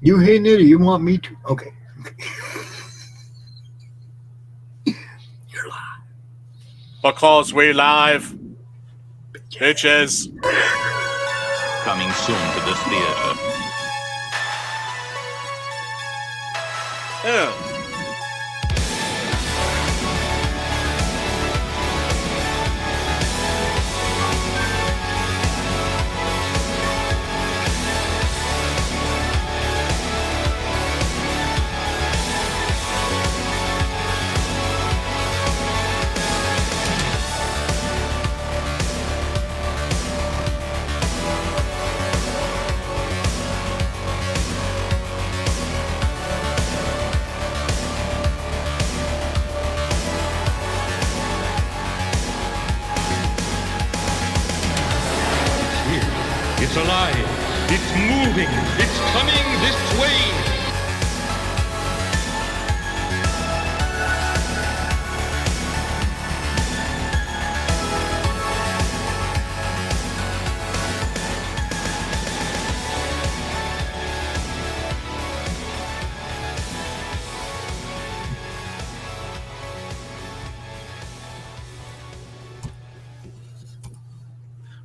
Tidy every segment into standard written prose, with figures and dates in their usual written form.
You hitting it or you want me to? Okay. You're live. Because we live, bitches. Coming soon to the theater. Yeah. It's alive. It's moving. It's coming this way.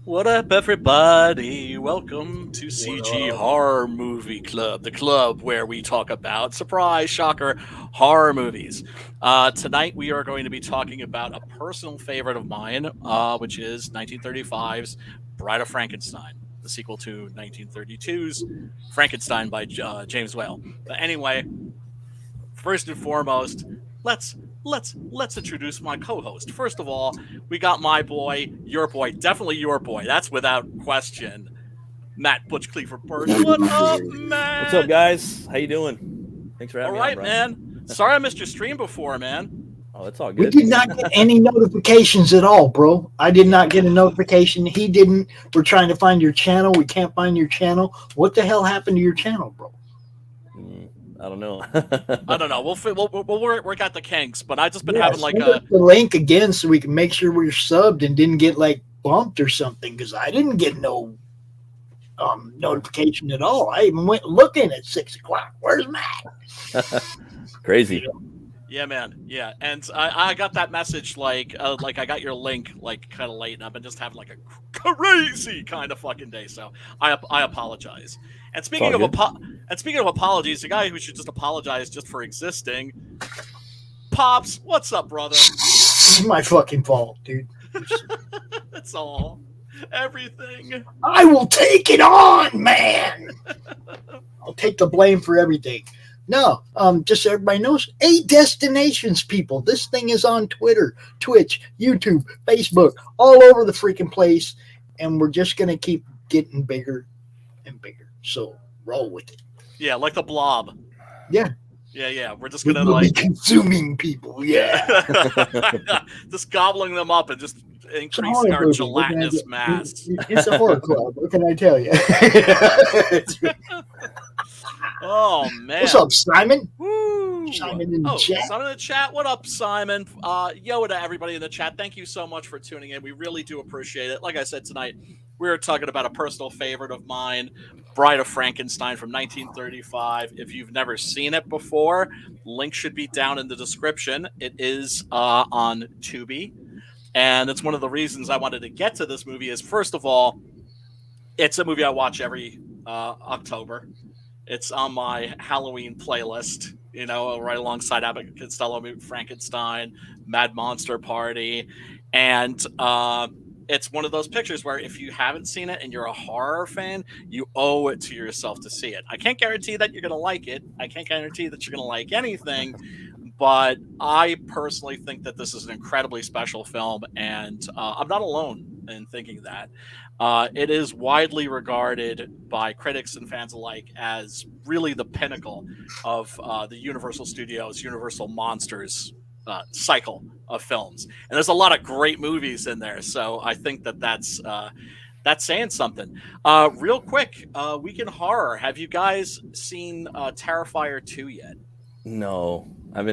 What up, everybody? Welcome to CG Horror Movie Club, the club where we talk about, surprise, shocker, horror movies. Tonight we are going to be talking about a personal favorite of mine, which is 1935's Bride of Frankenstein, the sequel to 1932's Frankenstein by James Whale. But anyway, first and foremost, let's introduce my co-host. First of all, we got my boy, your boy, definitely your boy. That's without question. Matt Butch Cleaver Birch. What up, man? What's up, guys? How you doing? Thanks for having me. All right, man. Sorry I missed your stream before, man. Oh, that's all We good. did not get any notifications at all, bro. I did not get a notification. He didn't. We're trying to find your channel. We can't find your channel. What the hell happened to your channel, bro? I don't know. I don't know. We'll work out the kinks, but I just been Yeah, having like send us the link again so we can make sure we're subbed and didn't get like bumped or something, because I didn't get no notification at all. I even went looking at 6 o'clock. Where's Matt? Crazy. Yeah, man. Yeah, and I got that message like I got your link like kind of late, and I've been just having like a crazy kind of fucking day. So I apologize. And speaking of apologies, the guy who should just apologize just for existing, Pops. What's up, brother? This is my fucking fault, dude. That's all. Everything. I will take it on, man. I'll take the blame for everything. No, just so everybody knows, 8 destinations, people. This thing is on Twitter, Twitch, YouTube, Facebook, all over the freaking place, and we're just gonna keep getting bigger and bigger. So roll with it. Yeah, like the blob. Yeah. Yeah. We're just We'll gonna be consuming people. Yeah. just gobbling them up and just increasing our gelatinous mass. It's a horror club. What can I tell you? Oh man! What's up, Simon? Woo. Simon in the chat. Simon in the chat. What up, Simon? Yo to everybody in the chat. Thank you so much for tuning in. We really do appreciate it. Like I said tonight, we were talking about a personal favorite of mine, Bride of Frankenstein from 1935. If you've never seen it before, link should be down in the description. It is on Tubi, and it's one of the reasons I wanted to get to this movie. Is first of all, it's a movie I watch every October. It's on my Halloween playlist, right alongside Abbott and Costello, Frankenstein, Mad Monster Party. And it's one of those pictures where if you haven't seen it and you're a horror fan, you owe it to yourself to see it. I can't guarantee that you're going to like it. I can't guarantee that you're going to like anything. But I personally think that this is an incredibly special film, and I'm not alone in thinking that. It is widely regarded by critics and fans alike as really the pinnacle of the Universal Studios, Universal Monsters cycle of films. And there's a lot of great movies in there, so I think that's saying something. Real quick, Weekend Horror. Have you guys seen Terrifier 2 yet? No. I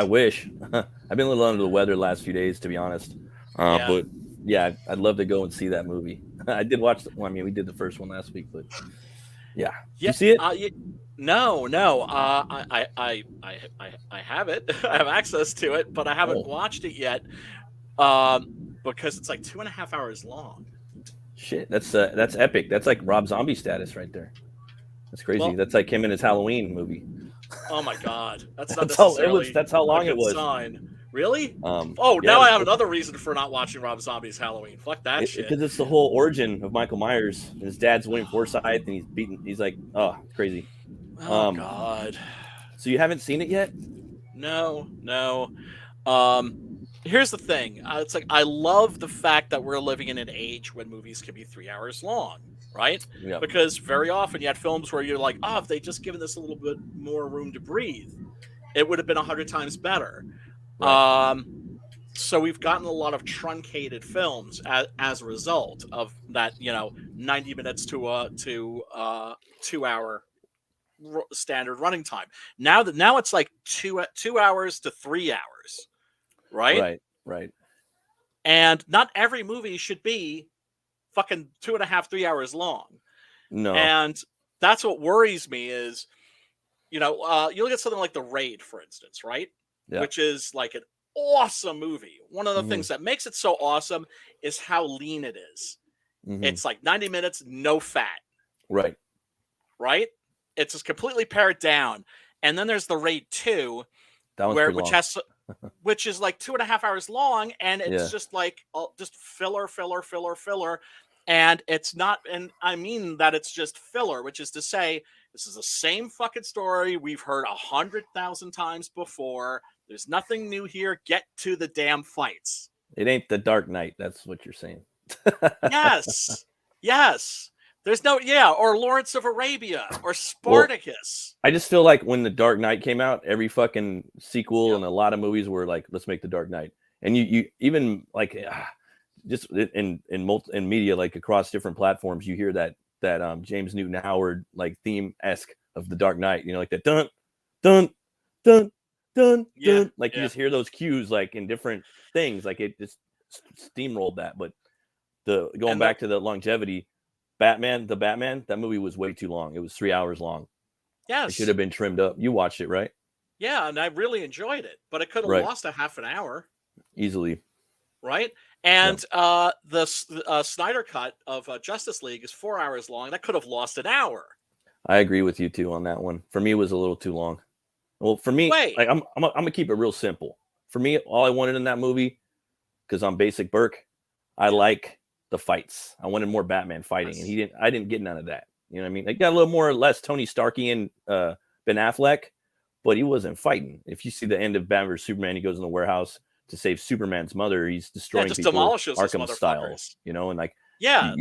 wish. I've been a little under the weather the last few days, to be honest. But yeah, I'd love to go and see that movie. I did watch we did the first one last week, but Yeah. Yeah, You see it? No. I have it. I have access to it, but I haven't watched it yet because it's like 2.5 hours long. Shit, that's epic. That's like Rob Zombie status right there. That's crazy. Well, That's like him in his Halloween movie. Oh my God, that's not That's how necessarily That's how long a it good was. sign. Really? Yeah, Now I have another reason for not watching Rob Zombie's Halloween. Fuck that shit. Because it's the whole origin of Michael Myers. And his dad's William Forsythe, and he's beaten. He's like, oh, it's crazy. Oh God. So you haven't seen it yet? No. Here's the thing. It's like I love the fact that we're living in an age when movies can be 3 hours long, right? Yep. Because very often you had films where you're like, oh, if they just given this a little bit more room to breathe, it would have been 100 times better. Right. So we've gotten a lot of truncated films as a result of that, 90 minutes to a 2 hour standard running time. Now it's like 2 hours to 3 hours, right? Right. And not every movie should be fucking 2.5, 3 hours long. No. And that's what worries me is, you look at something like The Raid, for instance, right? Yeah. Which is like an awesome movie. One of the things that makes it so awesome is how lean it is. Mm-hmm. It's like 90 minutes, no fat. Right. It's just completely pared down. And then there's The Raid 2, which is like 2.5 hours long, and it's just like just filler. And it's not, and I mean that it's just filler, which is to say, this is the same fucking story we've heard 100,000 times before. There's nothing new here. Get to the damn fights. It ain't The Dark Knight. That's what you're saying. Yes. There's no, or Lawrence of Arabia or Spartacus. I just feel like when The Dark Knight came out, every fucking sequel and a lot of movies were like, let's make The Dark Knight. And you even like just in media, like across different platforms, you hear that James Newton Howard like theme-esque of The Dark Knight, like that dun dun dun dun dun. Like you just hear those cues like in different things, like it just steamrolled that. But going back to the longevity, the Batman, that movie was way too long. It was 3 hours long. Yes. It should have been trimmed up. You watched it, right? Yeah, and I really enjoyed it, but it could have lost a half an hour. Easily. Right? And the Snyder cut of Justice League is 4 hours long. That could have lost an hour. I agree with you too on that one. For me, it was a little too long. Well, for me, like I'm gonna keep it real simple. For me, all I wanted in that movie, because I'm basic Burke, I like the fights. I wanted more Batman fighting, and I didn't get none of that. You know what I mean? It got a little more or less Tony Starkian Ben Affleck, but he wasn't fighting. If you see the end of Batman vs Superman, he goes in the warehouse to save Superman's mother. He's destroying people Arkham style, and like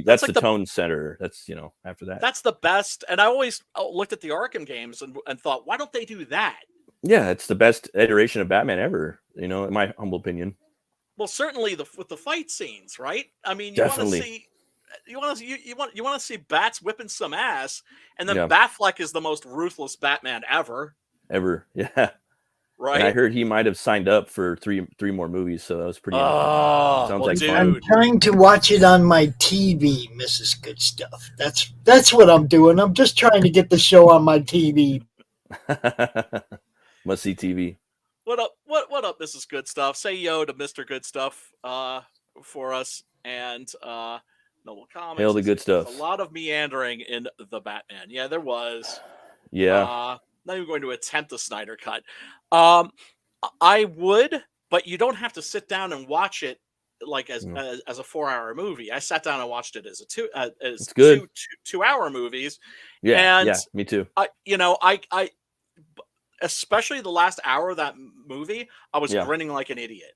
that's like the tone center. That's after that. That's the best. And I always looked at the Arkham games and thought, why don't they do that? Yeah, it's the best iteration of Batman ever, in my humble opinion. Well, certainly with the fight scenes, right? I mean, you want to see Bats whipping some ass, and then Batfleck is the most ruthless Batman ever. Yeah. Right. And I heard he might have signed up for three more movies, so that was pretty. Sounds like fun. I'm trying to watch it on my TV, Mrs. Good Stuff. That's what I'm doing. I'm just trying to get the show on my TV. Must see TV. What up? What up, Mrs. Good Stuff? Say yo to Mr. Good Stuff for us, and Noble Comments. Hail the good stuff. A lot of meandering in the Batman. Yeah, there was. Yeah. Not even going to attempt a Snyder cut. I would, but you don't have to sit down and watch it like as a 4 hour movie. I sat down and watched it as two hour movies. Yeah, and me too. I especially the last hour of that movie, I was grinning like an idiot.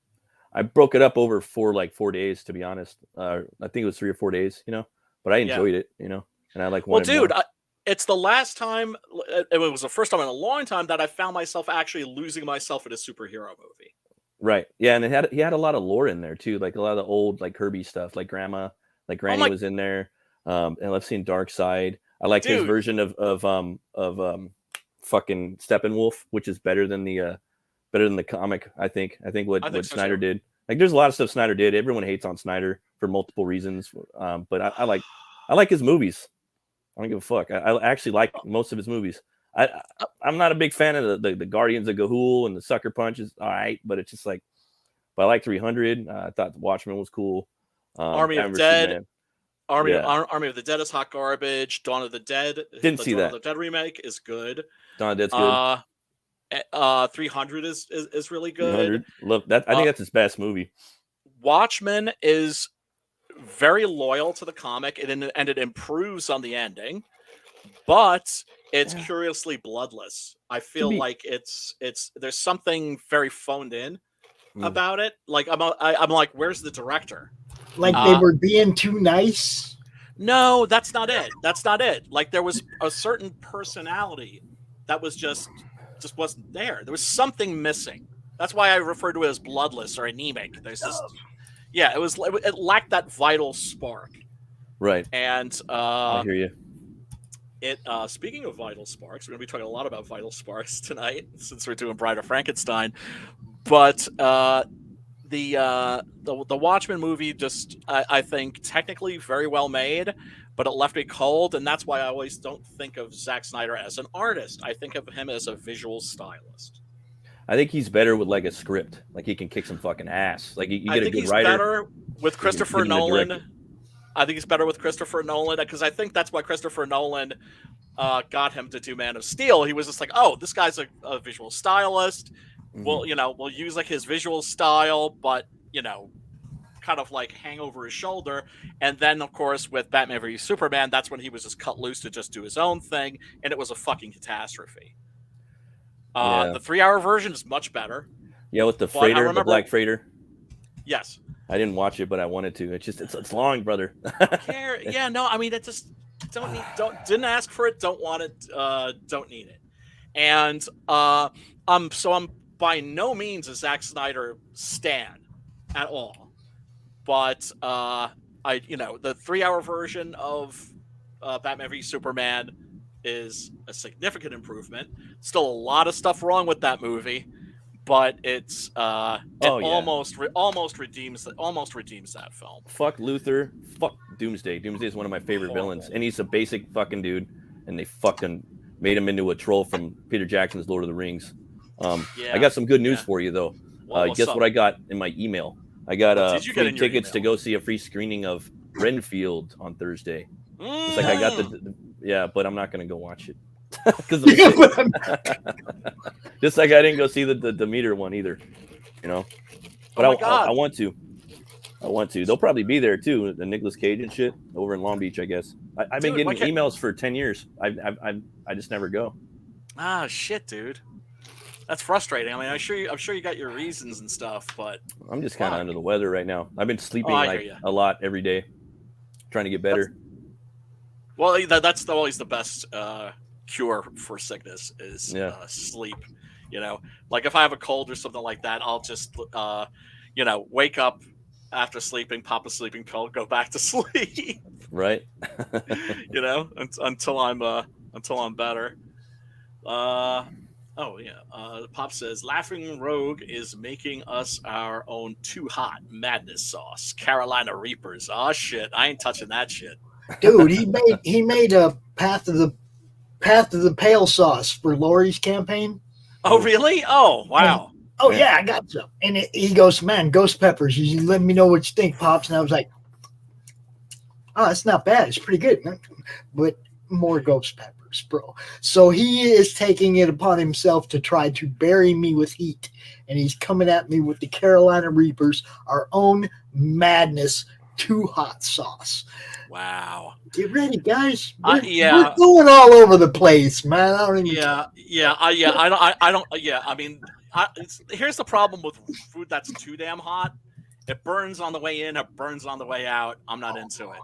I broke it up over 4 days, to be honest. I think it was 3 or 4 days, but I enjoyed it, and I like. Well, dude, it's the last time. It was the first time in a long time that I found myself actually losing myself in a superhero movie. Right. Yeah, and he had a lot of lore in there too, like a lot of the old like Kirby stuff, like Granny was in there. And I've seen Darkseid. I like his version of fucking Steppenwolf, which is better than the comic. I think what Snyder did. Like, there's a lot of stuff Snyder did. Everyone hates on Snyder for multiple reasons, but I like his movies. I don't give a fuck. I actually like most of his movies. I'm not a big fan of the Guardians of Ga'Hoole and the Sucker Punch is all right, but it's just like, but I like 300. I thought the Watchmen was cool. Army of Dead. Army of the Dead is hot garbage. Dawn of the Dead. Didn't see that. Dawn of the Dead remake is good. Dawn of the Dead's good. 300 is really good. Love that. I think that's his best movie. Watchmen is very loyal to the comic, and it improves on the ending, but it's curiously bloodless. I feel like it's there's something very phoned in about it. Like I'm like, where's the director? Like they were being too nice. No, that's not it. That's not it. Like there was a certain personality that was just wasn't there. There was something missing. That's why I refer to it as bloodless or anemic. There's this. Yeah, it lacked that vital spark. Right. And I hear you. Speaking of vital sparks, we're going to be talking a lot about vital sparks tonight since we're doing Bride of Frankenstein. But the Watchmen movie just I think technically very well made, but it left me cold, and that's why I always don't think of Zack Snyder as an artist. I think of him as a visual stylist. I think he's better with like a script. Like he can kick some fucking ass. Like you get a good writer. I think he's better with Christopher Nolan. I think he's better with Christopher Nolan because I think that's why Christopher Nolan got him to do Man of Steel. He was just like, oh, this guy's a visual stylist. Mm-hmm. We'll use like his visual style, but kind of like hang over his shoulder. And then of course with Batman v Superman, that's when he was just cut loose to just do his own thing, and it was a fucking catastrophe. The 3-hour version is much better. Yeah, with the freighter, the black freighter. Yes. I didn't watch it, but I wanted to. It's long, brother. Yeah, no, I mean, it just didn't ask for it, don't want it, don't need it. And I'm by no means a Zack Snyder stan at all. But the 3-hour version of Batman v Superman is a significant improvement. Still a lot of stuff wrong with that movie, but it's almost redeems that film. Fuck Luthor. Fuck Doomsday. Doomsday is one of my favorite villains, and he's a basic fucking dude, and they fucking made him into a troll from Peter Jackson's Lord of the Rings. I got some good news for you though. Guess what I got in my email? I got free tickets to go see a free screening of Renfield on Thursday. It's like I got but I'm not gonna go watch it because just like I didn't go see the Demeter one either, But I want to. They'll probably be there too. The Nicolas Cage and shit over in Long Beach, I guess. I've been getting emails for 10 years. I just never go. Ah, shit, dude. That's frustrating. I mean, I'm sure you got your reasons and stuff, but I'm just kind of under the weather right now. I've been sleeping a lot every day, trying to get better. That's always the best cure for sickness is sleep. Like if I have a cold or something like that, I'll just wake up after sleeping, pop a sleeping pill, go back to sleep. Right. Until I'm better. Pop says Laughing Rogue is making us our own Too Hot Madness sauce. Carolina Reapers. Oh shit, I ain't touching that shit. Dude, he made a Path of the Pale sauce for Laurie's campaign. Oh really? Oh wow. I got some. And he goes, man, ghost peppers. You let me know what you think, Pops. And I was like, oh, it's not bad. It's pretty good. But more ghost peppers, bro. So he is taking it upon himself to try to bury me with heat. And he's coming at me with the Carolina Reapers, our own madness Too Hot sauce. Wow. Get ready, guys. We're going all over the place, man. I don't even here's the problem with food that's too damn hot. It burns on the way in, it burns on the way out. I'm not into it.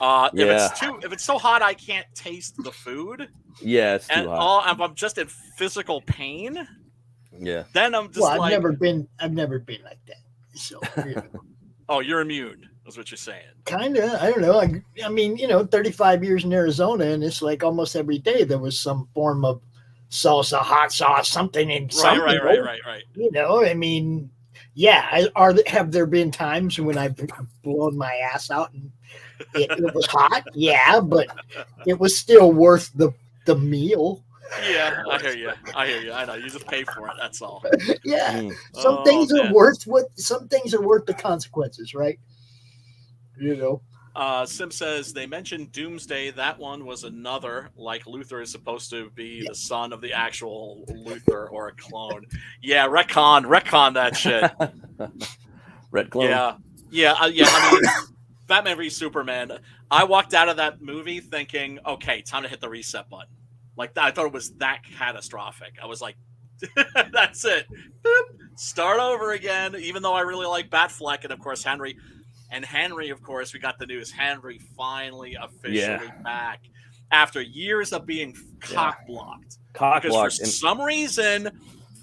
If it's so hot I can't taste the food. Yeah, it's too hot. If I'm just in physical pain. Yeah. Then I'm just I've never been like that. So oh, you're immune. That's what you're saying. Kinda. I don't know. I mean, 35 years in Arizona, and it's like almost every day there was some form of salsa, hot sauce, something in something. Right. I mean, have there been times when I've blown my ass out and It was hot, yeah, but it was still worth the meal. Yeah, I hear you. I know. You just pay for it. That's all. Yeah. Some things are worth the consequences, right? Sim says they mentioned Doomsday. That one was another, like Luthor is supposed to be the son of the actual Luthor or a clone. Yeah, retcon that shit. Retcon. Yeah. I mean, Batman v Superman. I walked out of that movie thinking, okay, time to hit the reset button. Like I thought it was that catastrophic. I was like, that's it. Boop. Start over again. Even though I really like Batfleck and of course Henry. And Henry, of course, we got the news. Henry finally officially back after years of being cock-blocked. Because for some reason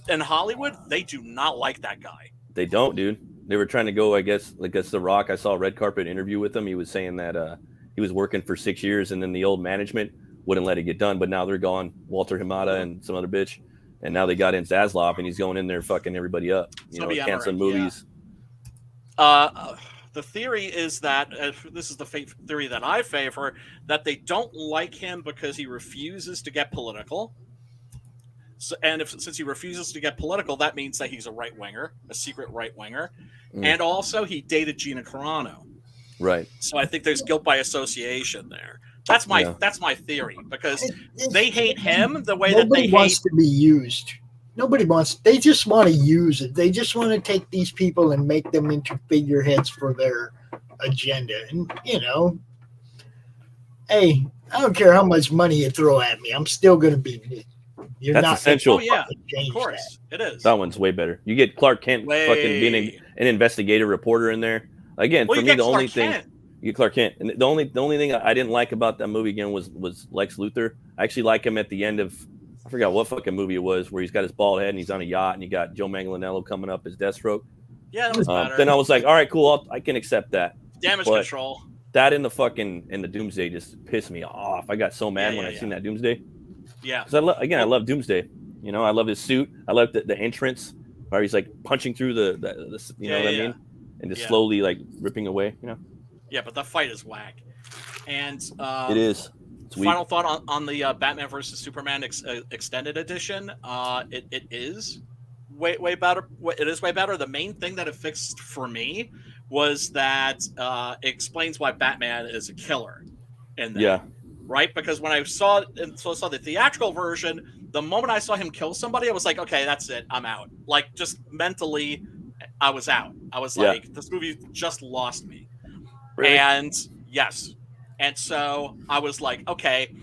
in Hollywood, they do not like that guy. They don't, dude. They were trying to go, I guess The Rock. I saw a red carpet interview with him. He was saying that he was working for 6 years and then the old management wouldn't let it get done. But now they're gone. Walter Hamada and some other bitch. And now they got in Zaslav and he's going in there fucking everybody up. Canceling movies. The theory is that, this is the theory that I favor, that they don't like him because he refuses to get political. So, and since he refuses to get political, that means that he's a right-winger, a secret right-winger. And also he dated Gina Carano. Right. So I think there's guilt by association there. That's my theory, because they hate him the way that they hate... Nobody wants to be used. They just want to use it. They just want to take these people and make them into figureheads for their agenda. And, hey, I don't care how much money you throw at me. I'm still going to be me. That's not essential. Oh, yeah, of course. It is. That one's way better. You get Clark Kent fucking being an investigative reporter in there. Again, for me, the only thing... You get Clark Kent. And the only thing I didn't like about that movie, again, was Lex Luthor. I actually like him at the end of... I forgot what fucking movie it was where he's got his bald head and he's on a yacht and you got Joe Manganiello coming up as Deathstroke. Yeah, that was better. Then I was like, all right, cool. I can accept that. Damage control. That in the Doomsday just pissed me off. I got so mad when I seen that Doomsday. Yeah. Because I love Doomsday. I love his suit. I love the entrance where he's like punching through the what I mean? And just slowly like ripping away, Yeah, but the fight is whack. And it is. Final thought on the Batman versus Superman extended edition. It is way better. It is way better. The main thing that it fixed for me was that it explains why Batman is a killer. Right? Because when I saw the theatrical version, the moment I saw him kill somebody, I was like, okay, that's it. I'm out. Like, just mentally, I was out. I was like, this movie just lost me. Really? And yes. And so I was like, okay.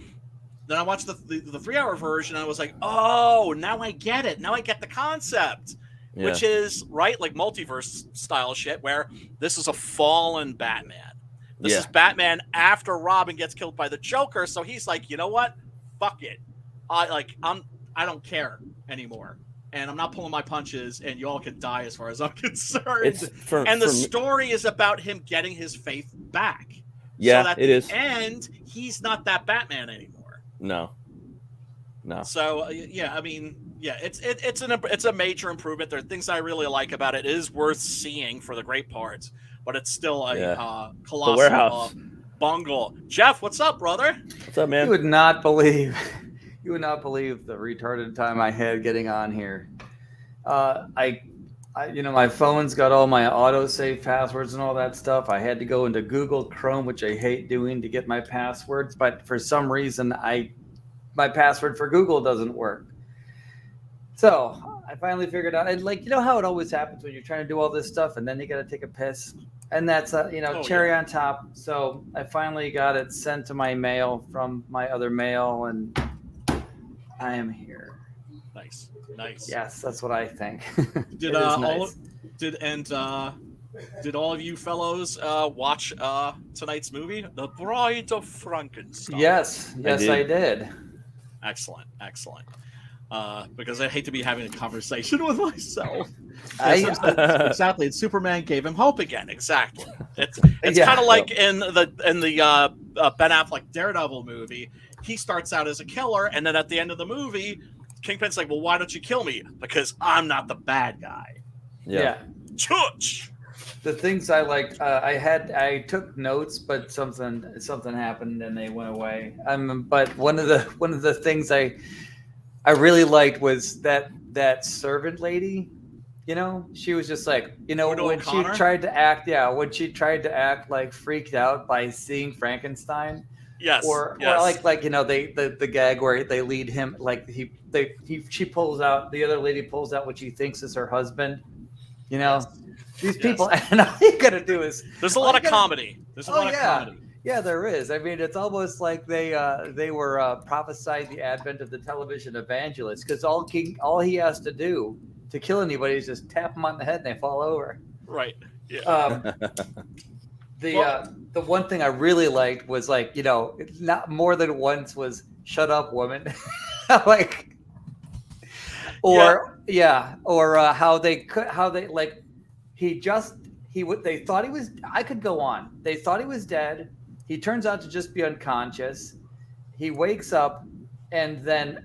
Then I watched the 3-hour version and I was like, oh, now I get it. Now I get the concept, which is right, like multiverse style shit, where this is a fallen Batman. This is Batman after Robin gets killed by the Joker. So he's like, you know what? Fuck it. I don't care anymore. And I'm not pulling my punches, and you all can die as far as I'm concerned. The story is about him getting his faith back. Yeah, so that it is. And he's not that Batman anymore. No. So I mean, it's a major improvement. There are things I really like about it. It is worth seeing for the great parts, but it's still a colossal bungle. Jeff, what's up, brother? What's up, man? You would not believe the retarded time I had getting on here. My phone's got all my autosave passwords and all that stuff. I had to go into Google Chrome, which I hate doing, to get my passwords. But for some reason, my password for Google doesn't work. So I finally figured out, how it always happens when you're trying to do all this stuff and then you got to take a piss. And that's, cherry on top. So I finally got it sent to my mail from my other mail, and I am here. Nice. Yes, that's what I think. Did all of you fellows watch tonight's movie, The Bride of Frankenstein? Yes, I did. Excellent. Because I hate to be having a conversation with myself. Exactly. And Superman gave him hope again. Exactly. It's kind of like in the Ben Affleck Daredevil movie. He starts out as a killer, and then at the end of the movie, Kingpin's like, well, why don't you kill me? Because I'm not the bad guy. Yeah. Church. The things I liked, I took notes, but something happened and they went away. But one of the things I really liked was that servant lady. You know, she was just like, you know, when she tried to act like freaked out by seeing Frankenstein. Yes. Or like you know, the gag where they lead him, like she pulls out, the other lady pulls out what she thinks is her husband. You know, these people, and all you gotta do is there's a lot of comedy. There's a lot of comedy. Yeah, there is. I mean, it's almost like they were prophesied the advent of the television evangelist, because all he has to do to kill anybody is just tap them on the head and they fall over. Right. Yeah. The one thing I really liked was, like, you know, not more than once was "shut up, woman," like, or how they like they thought he was. I could go on. They thought he was dead. He turns out to just be unconscious. He wakes up, and then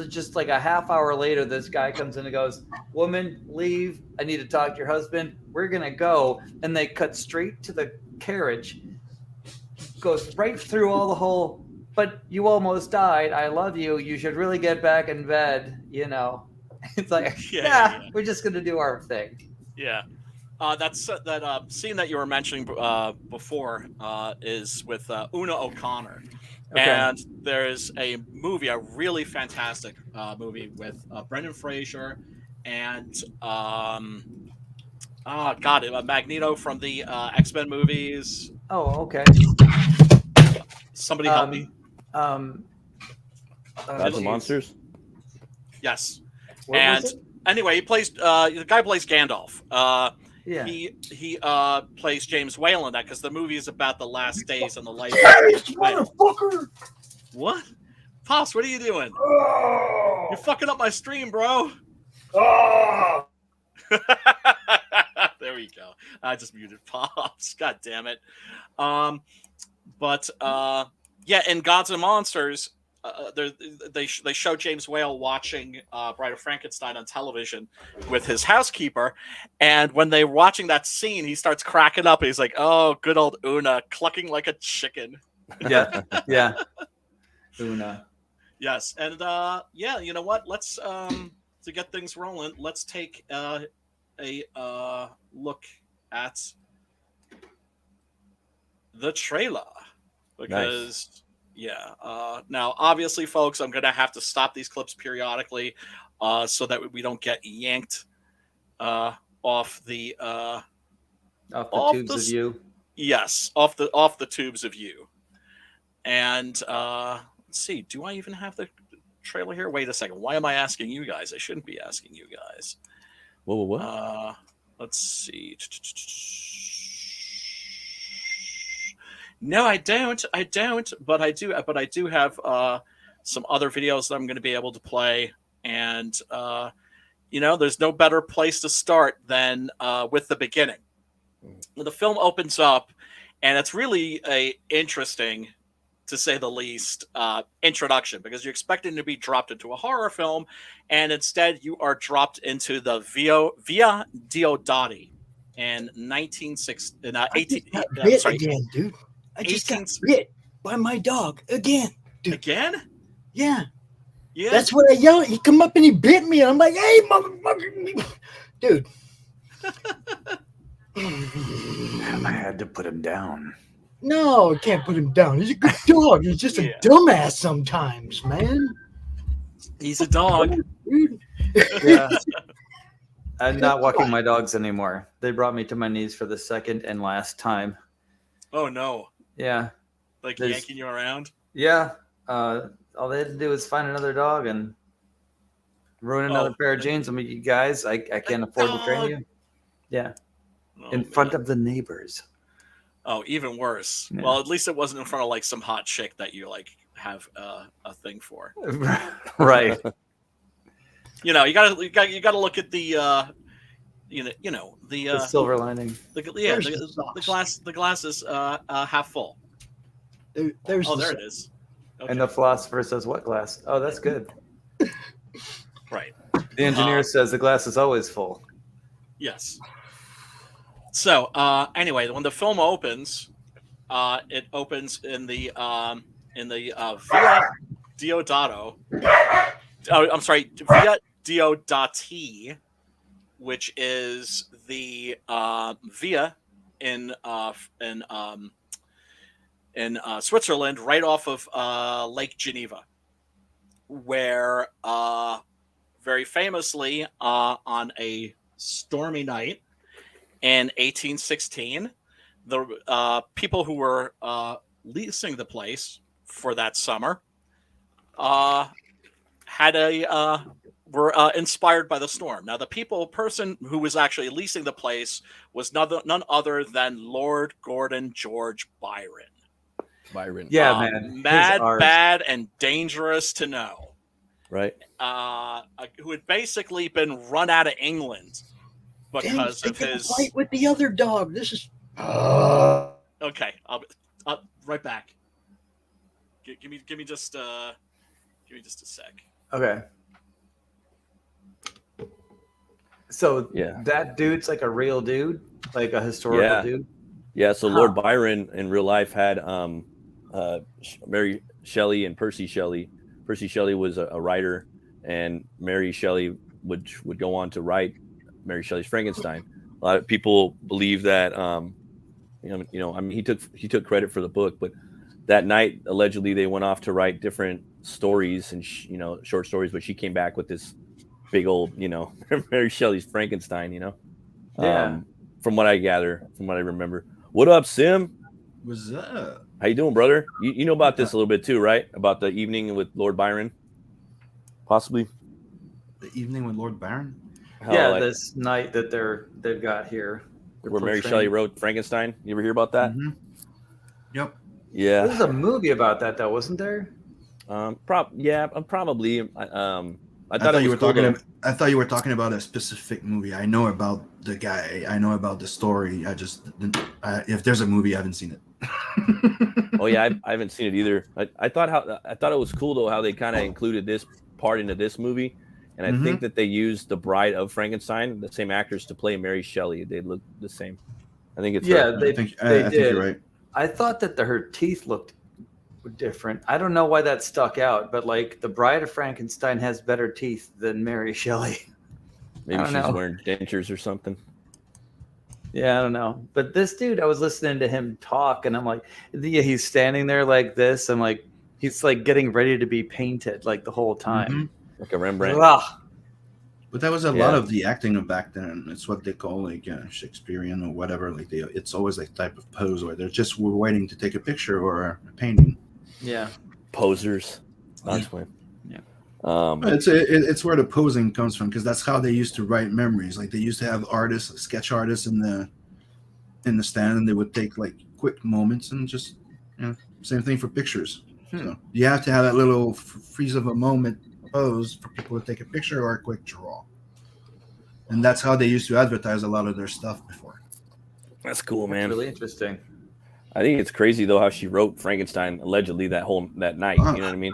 just like a half hour later, this guy comes in and goes, "Woman, leave. I need to talk to your husband. We're gonna go." And they cut straight to the carriage. Goes right through all the whole. But you almost died. I love you. You should really get back in bed. You know, it's like, we're just gonna do our thing. Yeah. That scene that you were mentioning before is with Una O'Connor. Okay. And there's a movie, a really fantastic movie with Brendan Fraser and Magneto from the X-Men movies. Oh, okay. Somebody help me. Gods and Monsters? Yes. Anyway, he plays the guy plays Gandalf. He plays James Whale in that, because the movie is about the last days and the life of motherfucker. What? Pops, what are you doing? Oh. You're fucking up my stream, bro. Oh. There we go. I just muted Pops. God damn it. In Gods and Monsters, they show James Whale watching Bride of Frankenstein on television with his housekeeper, and when they're watching that scene, he starts cracking up. He's like, "Oh, good old Una, clucking like a chicken." Yeah, Una. Yes, and you know what? Let's to get things rolling, let's take a look at the trailer, because. Nice. Yeah. Now, obviously, folks, I'm going to have to stop these clips periodically so that we don't get yanked off the tubes of you. Yes, off the tubes of you. And let's see. Do I even have the trailer here? Wait a second. Why am I asking you guys? I shouldn't be asking you guys. What? Let's see. No, I don't. But I do have some other videos that I'm going to be able to play, and there's no better place to start than with the beginning. The film opens up, and it's really a interesting, to say the least, introduction, because you're expecting to be dropped into a horror film, and instead you are dropped into the Via Diodati in 1960. Again, dude. I just got bit by my dog again, dude. Again? Yeah. That's what I yelled. He come up and he bit me, and I'm like, "Hey, motherfucker, dude!" I had to put him down. No, I can't put him down. He's a good dog. He's just a dumbass sometimes, man. He's a dog. Yeah. I'm not walking my dogs anymore. They brought me to my knees for the second and last time. Oh no. Yeah. Like yanking you around? Yeah. All they had to do was find another dog and ruin another pair of jeans. I mean, you guys, I can't afford to train you. Yeah. In front of the neighbors. Oh, even worse. Yeah. Well, at least it wasn't in front of like some hot chick that you like have a thing for. Right. You gotta look at the the silver lining. The glass is half full. There it is. Okay. And the philosopher says, "What glass?" Oh, that's good. Right. The engineer says the glass is always full. Yes. So anyway, when the film opens, it opens in the Via Diodato. Oh, I'm sorry, Via Diodati, which is the Via in Switzerland, right off of Lake Geneva, where very famously on a stormy night in 1816, the people who were leasing the place for that summer were inspired by the storm. Now, the person who was actually leasing the place was none other than Lord Gordon George Byron. Yeah, man. Mad, bad, and dangerous to know. Right. Who had basically been run out of England because of his fight with the other dog. This is okay. I'll right back. Give me just a sec. Okay. So that dude's like a real dude, like a historical dude. Yeah. So Lord Byron in real life had Mary Shelley and Percy Shelley. Percy Shelley was a writer, and Mary Shelley would go on to write Mary Shelley's Frankenstein. A lot of people believe that he took credit for the book, but that night allegedly they went off to write different stories and short stories, but she came back with this big old Mary Shelley's Frankenstein. From what I gather, from what I remember. What up, Sim? What's up? How you doing, brother? You know about this a little bit too, right? About the evening with Lord Byron, possibly. The evening with Lord Byron. This night that they've got here, where Mary Shelley wrote Frankenstein. You ever hear about that? Mm-hmm. Yep. Yeah. There's a movie about that, though, wasn't there? Probably. I thought you were talking about a specific movie. I know about the guy. I know about the story. I just if there's a movie, I haven't seen it. Oh yeah, I haven't seen it either. I thought it was cool though how they kind of included this part into this movie, and I think that they used the Bride of Frankenstein, the same actors, to play Mary Shelley. They look the same. I think it's they think did. You're right. I thought that her teeth looked different. I don't know why that stuck out, but like the Bride of Frankenstein has better teeth than Mary Shelley. Maybe she's wearing dentures or something. Yeah, I don't know. But this dude, I was listening to him talk, and I'm like, he's standing there like this. I'm like, he's like getting ready to be painted like the whole time, like a Rembrandt. But that was a lot of the acting of back then. It's what they call like Shakespearean or whatever. Like it's always like type of pose where they're just waiting to take a picture or a painting. Yeah, posers. That's when. Yeah. It's where the posing comes from, because that's how they used to write memories. Like they used to have artists, sketch artists in the stand, and they would take like quick moments and just same thing for pictures. So you have to have that little freeze of a moment pose for people to take a picture or a quick draw, and that's how they used to advertise a lot of their stuff before. That's cool, man. That's really interesting. I think it's crazy though how she wrote Frankenstein allegedly that night. You know what I mean?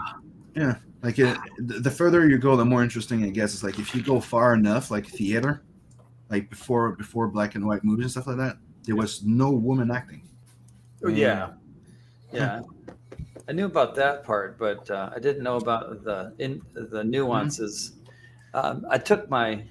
Yeah. Like the further you go, the more interesting it gets. It's like if you go far enough, like theater, like before black and white movies and stuff like that, there was no woman acting. Oh yeah. I knew about that part, but I didn't know about the nuances. I took my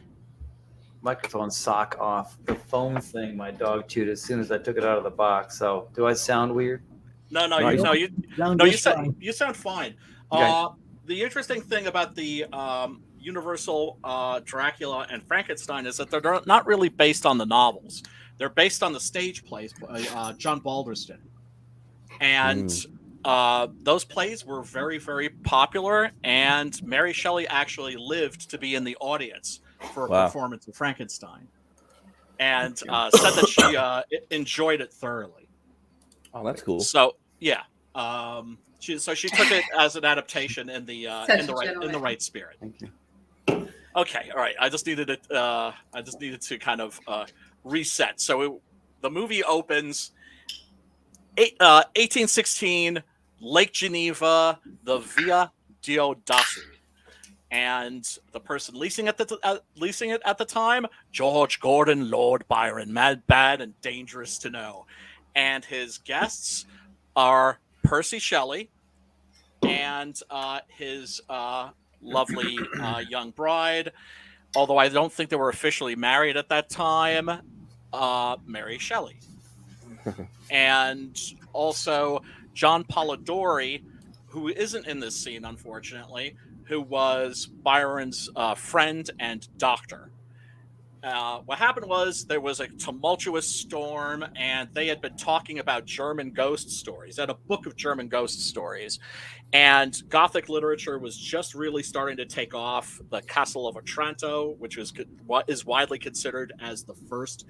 microphone sock off the foam thing my dog chewed as soon as I took it out of the box. So do I sound weird? No, you sound fine. Okay. The interesting thing about the Universal Dracula and Frankenstein is that they're not really based on the novels. They're based on the stage plays by John Balderston. And those plays were very, very popular, and Mary Shelley actually lived to be in the audience for a performance of Frankenstein, and said that she enjoyed it thoroughly. Oh, that's cool. So yeah, she took it as an adaptation in the right spirit. Thank you. Okay, all right. I just needed to kind of reset. So the movie opens 1816, Lake Geneva, the Via Diodati. And the person leasing it at the time, George Gordon Lord Byron, mad, bad, and dangerous to know. And his guests are Percy Shelley and his lovely young bride, although I don't think they were officially married at that time, Mary Shelley. And also John Polidori, who isn't in this scene, unfortunately, who was Byron's friend and doctor. What happened was there was a tumultuous storm, and they had been talking about German ghost stories, at a book of German ghost stories. And Gothic literature was just really starting to take off. The Castle of Otranto, which is what is widely considered as the first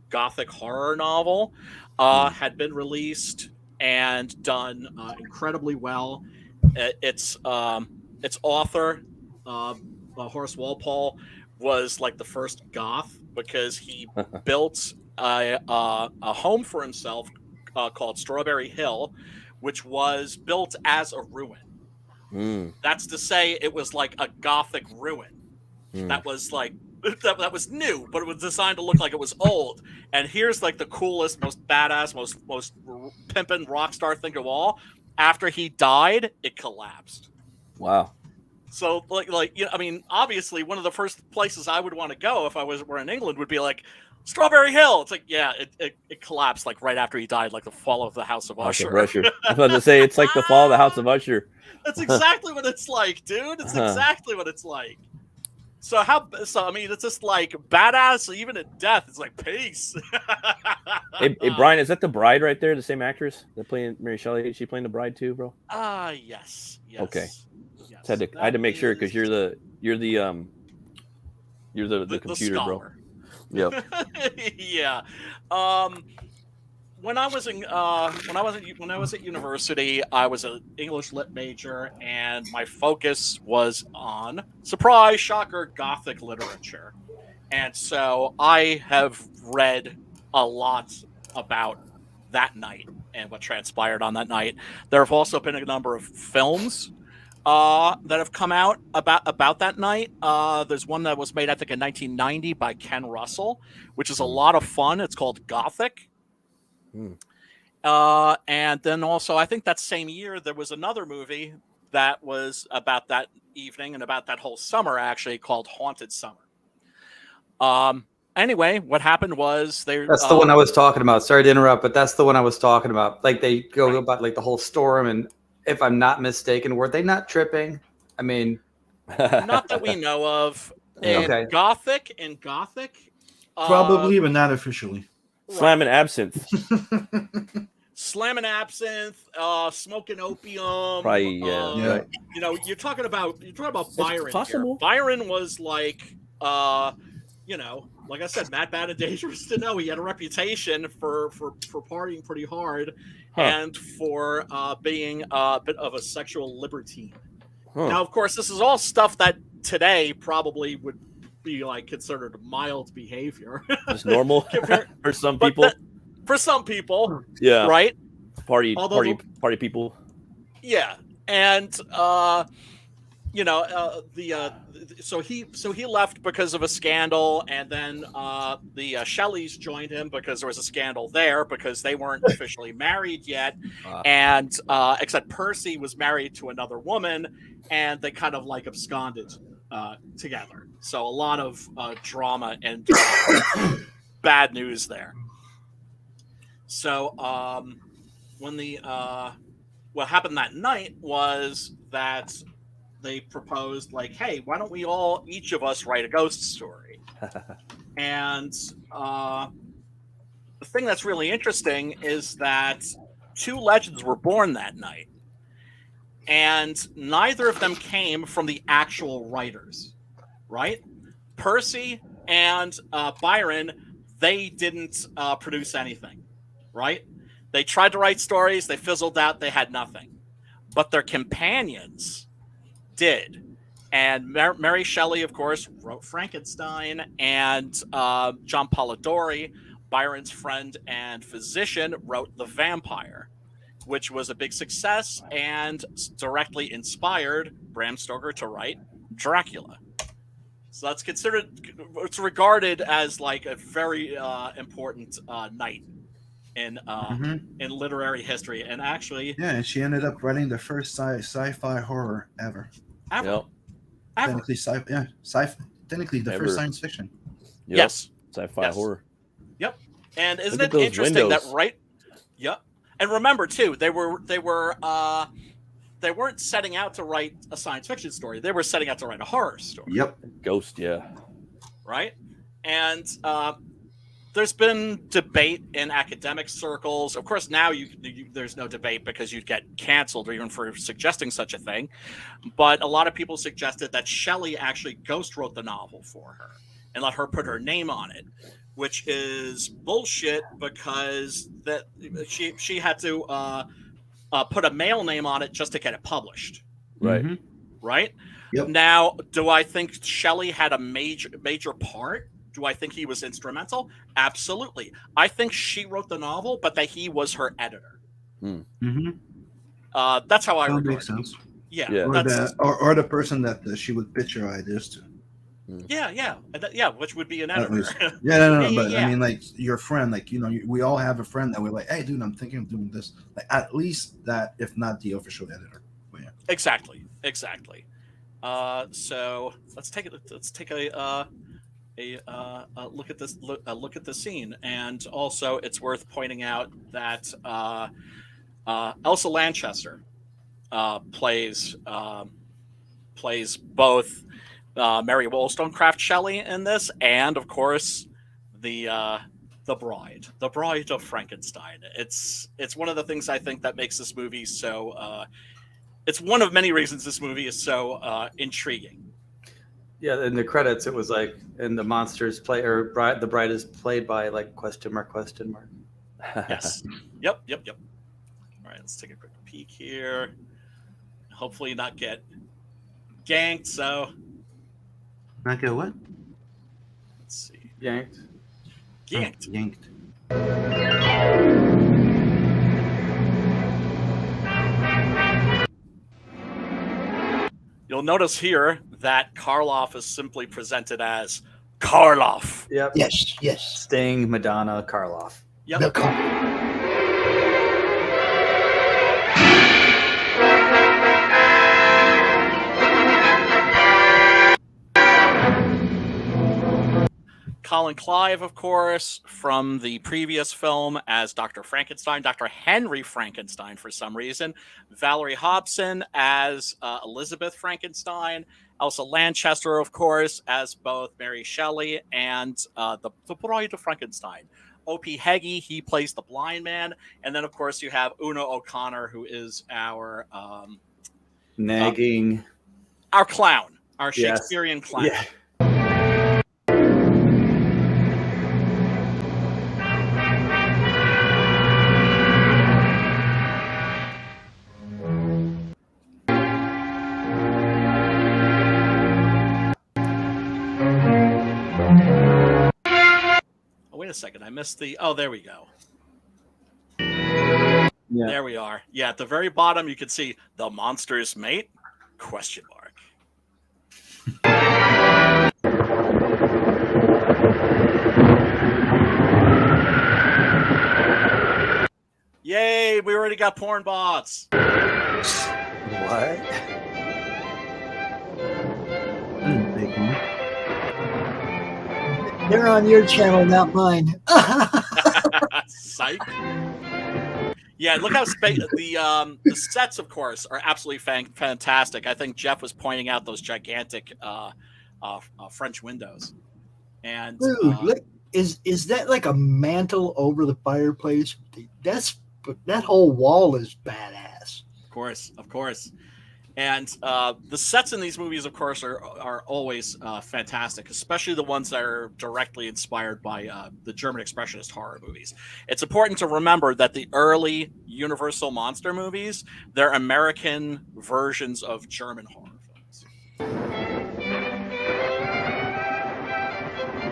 Gothic horror novel, had been released and done incredibly well. Its author, Horace Walpole, was like the first goth because he built a home for himself called Strawberry Hill, which was built as a ruin. That's to say, it was like a Gothic ruin that was like that was new, but it was designed to look like it was old. And here's like the coolest, most badass, most pimpin' rock star thing of all. After he died, it collapsed. Wow. So, I mean, obviously, one of the first places I would want to go if I were in England would be like Strawberry Hill. It's like, yeah, it collapsed like right after he died, like the fall of the House of Usher. I was about to say it's like the fall of the House of Usher. That's exactly what it's like, dude. It's exactly what it's like. So I mean, it's just like badass, even at death. It's like peace. Hey, Brian, is that the bride right there? The same actress that playing Mary Shelley? Is she playing the bride too, bro? Yes. Okay. Yes. I had to make sure because you're the computer, bro. Yep. Yeah. When I was at university, I was an English lit major, and my focus was on, surprise, shocker, Gothic literature. And so I have read a lot about that night and what transpired on that night. There have also been a number of films that have come out about that night. There's one that was made, I think, in 1990 by Ken Russell, which is a lot of fun. It's called Gothic. And then also, I think that same year, there was another movie that was about that evening and about that whole summer, actually, called Haunted Summer. Anyway, what happened was that's the one I was talking about. Sorry to interrupt, but that's the one I was talking about. Like, they go about like the whole storm, and if I'm not mistaken, were they not tripping? I mean, not that we know of. In Gothic, probably, but not officially. Slamming absinthe. Slamming absinthe, smoking opium. Probably, yeah. You know, you're talking about Byron. Possible. Here. Byron was like, like I said, mad, bad, and dangerous to know. He had a reputation for partying pretty hard and for being a bit of a sexual libertine. Now, of course, this is all stuff that today probably would be like considered mild behavior. Just normal for some people. For some people, yeah, right. Party people. Yeah, and so he left because of a scandal, and then the Shelleys joined him because there was a scandal there because they weren't officially married yet, and except Percy was married to another woman, and they kind of like absconded together. So a lot of drama and bad news there. So when what happened that night was that they proposed, like, hey, why don't we each of us write a ghost story? And the thing that's really interesting is that two legends were born that night, and neither of them came from the actual writers, right? Percy and Byron, they didn't produce anything, right? They tried to write stories, they fizzled out, they had nothing. But their companions did. And Mary Shelley, of course, wrote Frankenstein, and John Polidori, Byron's friend and physician, wrote The Vampire, which was a big success and directly inspired Bram Stoker to write Dracula. So that's considered, it's regarded as like a very important night in literary history. And actually, yeah, and she ended up writing the first sci-fi horror ever. Ever. Technically, technically the first science fiction. Yep. Yes. Sci-fi horror. Yep. And isn't Look at it those interesting windows. that Yep. And remember too, they weren't setting out to write a science fiction story. They were setting out to write a horror story. Yep. Ghost, yeah. Right? And there's been debate in academic circles. Of course, now there's no debate because you'd get canceled even for suggesting such a thing. But a lot of people suggested that Shelley actually ghost wrote the novel for her and let her put her name on it, which is bullshit because that she had to put a male name on it just to get it published. Right. Mm-hmm. Right? Yep. Now, do I think Shelley had a major part? Do I think he was instrumental? Absolutely. I think she wrote the novel, but that he was her editor. Mm-hmm. That's how I That regard makes it. sense. Yeah. Yeah. Or the person that she would pitch her ideas to. Yeah, which would be an editor. No. But yeah. I mean, like your friend, like we all have a friend that we're like, hey, dude, I'm thinking of doing this. Like at least that, if not the official editor. But yeah. Exactly. So let's take a look at this. Look at the scene, and also it's worth pointing out that Elsa Lanchester plays both Mary Wollstonecraft Shelley in this, and of course the bride of Frankenstein. It's one of the things I think that makes this movie so. It's one of many reasons this movie is so intriguing. Yeah, in the credits, it was like, and the monsters play, or the bride is played by like question mark. Yes. Yep. All right, let's take a quick peek here. Hopefully not get ganked, so. Not get what? Let's see. Yanked. Ganked. Yanked. You'll notice here that Karloff is simply presented as Karloff. Yep. Yes. Sting, Madonna, Karloff. Yep. The Colin Clive, of course, from the previous film as Dr. Frankenstein, Dr. Henry Frankenstein for some reason. Valerie Hobson as Elizabeth Frankenstein. Elsa Lanchester, of course, as both Mary Shelley and the Bride of Frankenstein. O.P. Heggie, he plays the blind man. And then, of course, you have Una O'Connor, who is our... nagging. Our clown. Our Shakespearean clown. Yeah. Wait a second, I missed the... Oh, there we go. Yeah. There we are. Yeah, at the very bottom, you can see the monster's mate? Question mark. Yay, we already got porn bots. What? Big one. They're on your channel, not mine. Psych. Yeah, look how the sets, of course, are absolutely fantastic. I think Jeff was pointing out those gigantic French windows. And Dude, look, is that like a mantle over the fireplace? That whole wall is badass. Of course. And the sets in these movies, of course, are always fantastic, especially the ones that are directly inspired by the German Expressionist horror movies. It's important to remember that the early Universal monster movies, they're American versions of German horror films.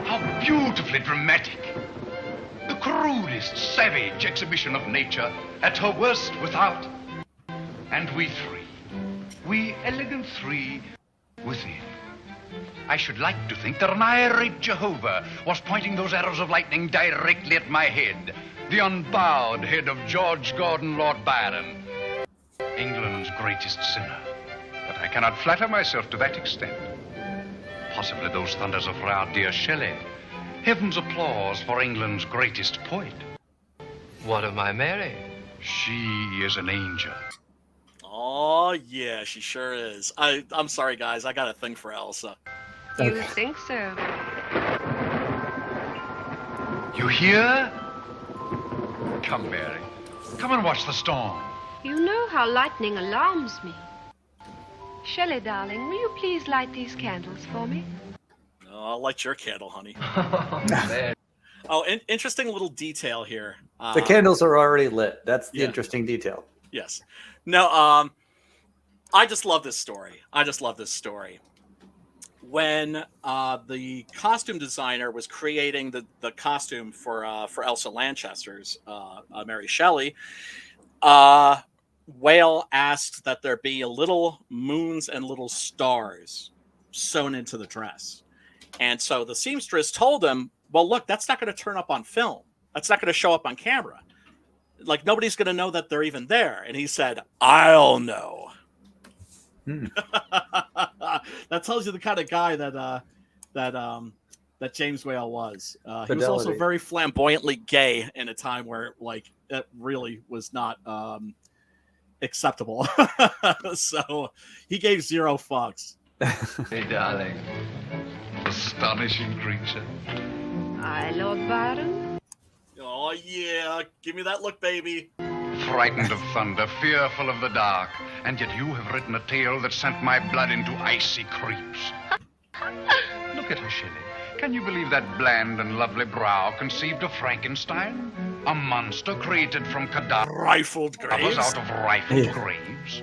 How beautifully dramatic! The cruelest, savage exhibition of nature at her worst without. And we three. We elegant three within. I should like to think that an irate Jehovah was pointing those arrows of lightning directly at my head, the unbowed head of George Gordon Lord Byron, England's greatest sinner. But I cannot flatter myself to that extent. Possibly those thunders of our dear Shelley, heaven's applause for England's greatest poet. What of my Mary? She is an angel. Oh, yeah, she sure is. I'm sorry, guys. I got a thing for Elsa. You think so? You hear? Come, Mary. Come and watch the storm. You know how lightning alarms me. Shelley, darling, will you please light these candles for me? Oh, I'll light your candle, honey. Oh, interesting little detail here. The candles are already lit. That's the interesting detail. Yes. No, I just love this story. When the costume designer was creating the costume for Elsa Lanchester's Mary Shelley, Whale asked that there be little moons and little stars sewn into the dress. And so the seamstress told him, well, look, that's not going to turn up on film. That's not going to show up on camera. Like, nobody's going to know that they're even there. And he said, I'll know. That tells you the kind of guy that James Whale was. He was also very flamboyantly gay in a time where, like, it really was not acceptable. So he gave zero fucks. Hey, darling. Astonishing creature. Aye, Lord Byron. Oh, yeah. Give me that look, baby. Frightened of thunder, fearful of the dark, and yet you have written a tale that sent my blood into icy creeps. Look at her, Shelley. Can you believe that bland and lovely brow conceived of Frankenstein? A monster created from cadavers. Rifled graves? Out of rifled graves?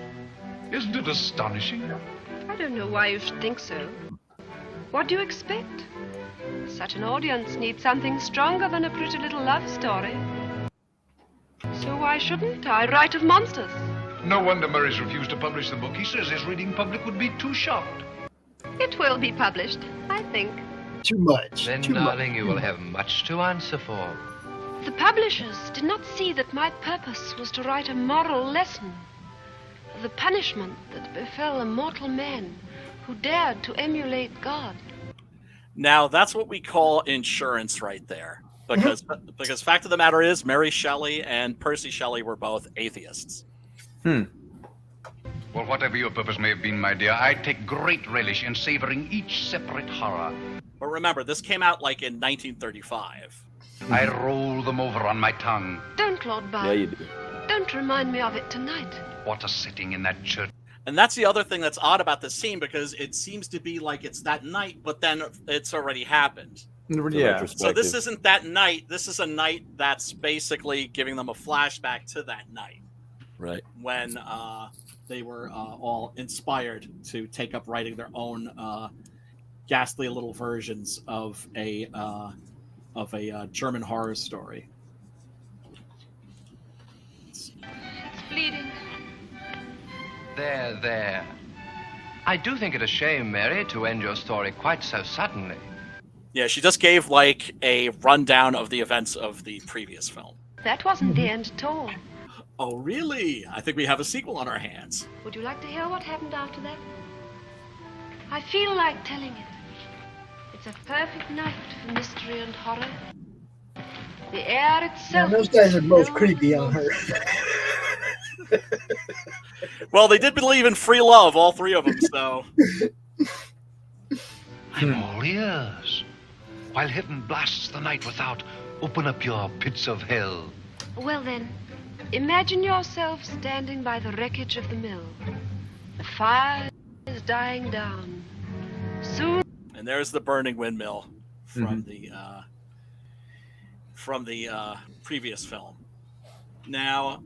Isn't it astonishing? I don't know why you should think so. What do you expect? Such an audience needs something stronger than a pretty little love story. So why shouldn't I write of monsters? No wonder Murray's refused to publish the book. He says his reading public would be too shocked. It will be published, I think. Too much. Then, darling, you will have much to answer for. The publishers did not see that my purpose was to write a moral lesson. The punishment that befell a mortal man who dared to emulate God. Now, that's what we call insurance right there. Because fact of the matter is, Mary Shelley and Percy Shelley were both atheists. Well, whatever your purpose may have been, my dear, I take great relish in savoring each separate horror. But remember, this came out like in 1935. I roll them over on my tongue. Don't, Lord Byron. Yeah, you do. Don't remind me of it tonight. What a setting in that church. And that's the other thing that's odd about this scene, because it seems to be like it's that night, but then it's already happened. Yeah. So this isn't that night. This is a night that's basically giving them a flashback to that night. Right. When they were all inspired to take up writing their own ghastly little versions of a German horror story. It's bleeding. There. I do think it a shame, Mary, to end your story quite so suddenly. Yeah, she just gave like a rundown of the events of the previous film. That wasn't the end at all. Oh, really? I think we have a sequel on our hands. Would you like to hear what happened after that? I feel like telling it. It's a perfect night for mystery and horror. The air itself. Yeah, those guys are both creepy on her. Well, they did believe in free love, all three of them, so. I'm all ears. While heaven blasts the night without, open up your pits of hell. Well then, imagine yourself standing by the wreckage of the mill. The fire is dying down. Soon. And there's the burning windmill from the previous film. Now,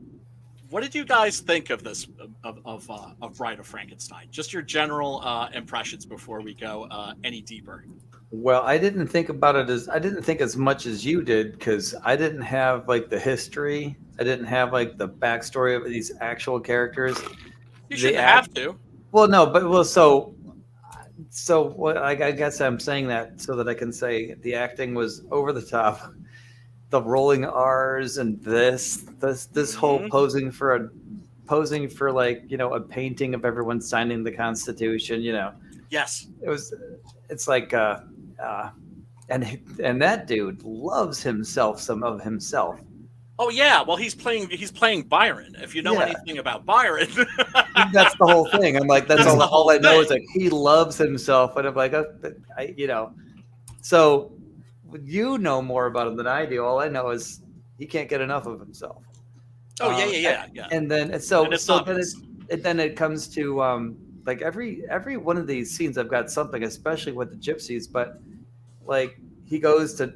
what did you guys think of this of Bride of Frankenstein? Just your general impressions before we go any deeper. Well, I didn't think as much as you did, because I didn't have like the history. I didn't have like the backstory of these actual characters. You shouldn't have to. Well, no, but so So what I guess I'm saying that so that I can say the acting was over the top. The rolling R's and this whole posing for like, you know, a painting of everyone signing the Constitution, you know. Yes. It's like and that dude loves himself, some of himself. Oh yeah, well he's playing Byron. If you know anything about Byron, that's the whole thing. I'm like, that's all I know is like he loves himself, and I'm like, you know, so you know more about him than I do. All I know is he can't get enough of himself. Oh yeah. And then then it comes to like every one of these scenes, I've got something, especially with the gypsies. But like he goes to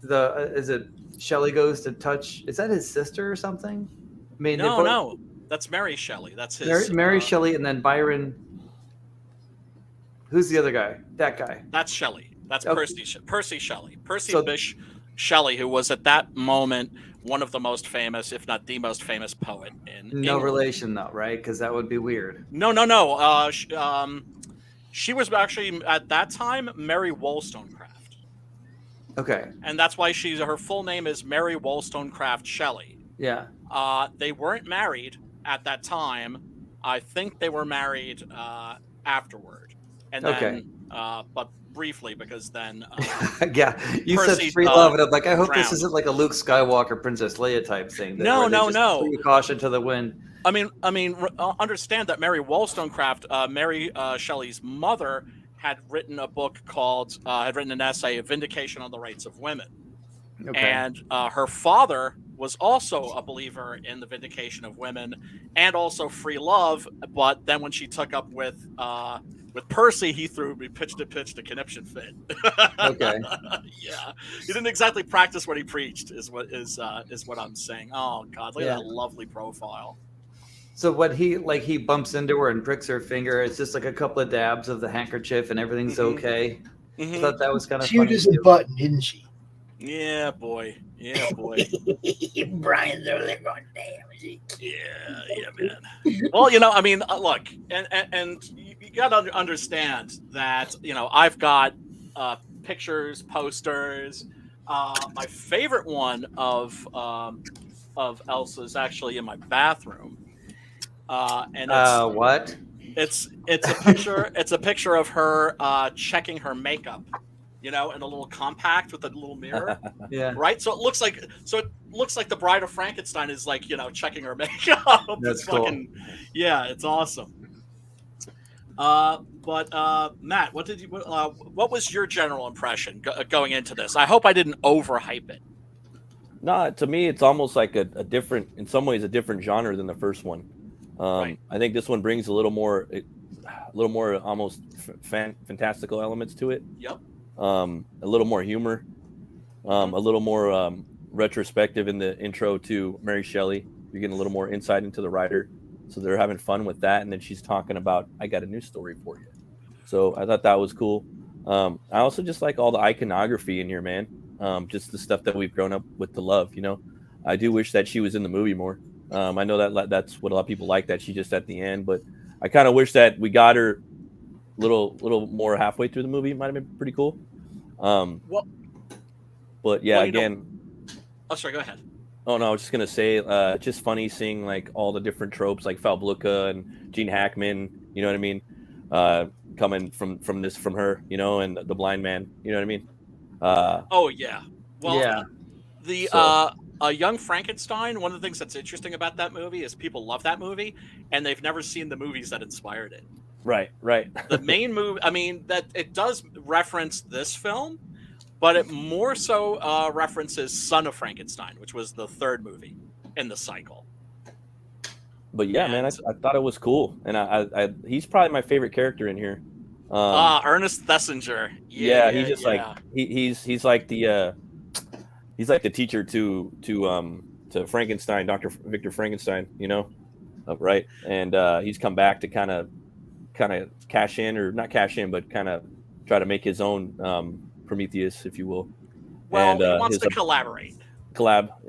is it Shelley goes to touch? Is that his sister or something? I mean, no, that's Mary Shelley. That's his Mary Shelley, and then Byron. Who's the other guy? That guy. That's Shelley. That's Percy Shelley. Percy Bysshe Shelley, who was at that moment one of the most famous, if not the most famous poet in England. Relation though, right? Because that would be weird. No. She was actually at that time Mary Wollstonecraft. Okay. And that's why her full name is Mary Wollstonecraft Shelley. Yeah. They weren't married at that time. I think they were married afterward. And then, but briefly, because then yeah, you Percy, said free love, and I'm like, I hope this isn't like a Luke Skywalker Princess Leia type thing. No. Caution to the wind. I mean, understand that Mary Wollstonecraft, Mary Shelley's mother, had written a book called had written an essay, Vindication on the Rights of Women, and her father was also a believer in the vindication of women and also free love. But then when she took up with Percy, he pitched a conniption fit. Okay. Yeah, he didn't exactly practice what he preached, is what I'm saying. Oh God, look at that lovely profile. So what he bumps into her and pricks her finger. It's just like a couple of dabs of the handkerchief and everything's okay. I thought that was kind of cute as a button, didn't she? Yeah, boy. Brian's over there going, damn. Yeah, man. Well, you know, I mean, look, and you got to understand that, you know, I've got pictures, posters. My favorite one of Elsa is actually in my bathroom. And it's, what? It's a picture. It's a picture of her checking her makeup, you know, in a little compact with a little mirror. Yeah. Right. So it looks like the Bride of Frankenstein is like, you know, checking her makeup. That's cool. Yeah, it's awesome. But Matt, what was your general impression going into this? I hope I didn't overhype it. No, to me, it's almost like a different, in some ways, a different genre than the first one. Right. I think this one brings a little more almost fantastical elements to it. Yep. A little more humor, a little more retrospective in the intro to Mary Shelley. You're getting a little more insight into the writer, so they're having fun with that. And then she's talking about, I got a new story for you. So I thought that was cool. I also just like all the iconography in here, man. Just the stuff that we've grown up with to love. You know, I do wish that she was in the movie more. I know that's what a lot of people like, that she just at the end, but I kind of wish that we got her little more halfway through the movie. It might have been pretty cool. But yeah, oh, sorry, go ahead. Oh no, I was just gonna say, just funny seeing like all the different tropes, like Falbluka and Gene Hackman. You know what I mean? Coming from her, you know, and the blind man. You know what I mean? Oh yeah. Well, yeah. Young Frankenstein, one of the things that's interesting about that movie is people love that movie and they've never seen the movies that inspired it. Right. The main movie, I mean, that it does reference this film, but it more so references Son of Frankenstein, which was the third movie in the cycle. But yeah, man, I thought it was cool, and I he's probably my favorite character in here. Ernest Thesiger. Yeah, he's just like he's like the teacher to Frankenstein, Dr. Victor Frankenstein, you know, right? And he's come back to kind of cash in, or not cash in, but kind of try to make his own Prometheus, if you will. Well, and, he wants to collaborate.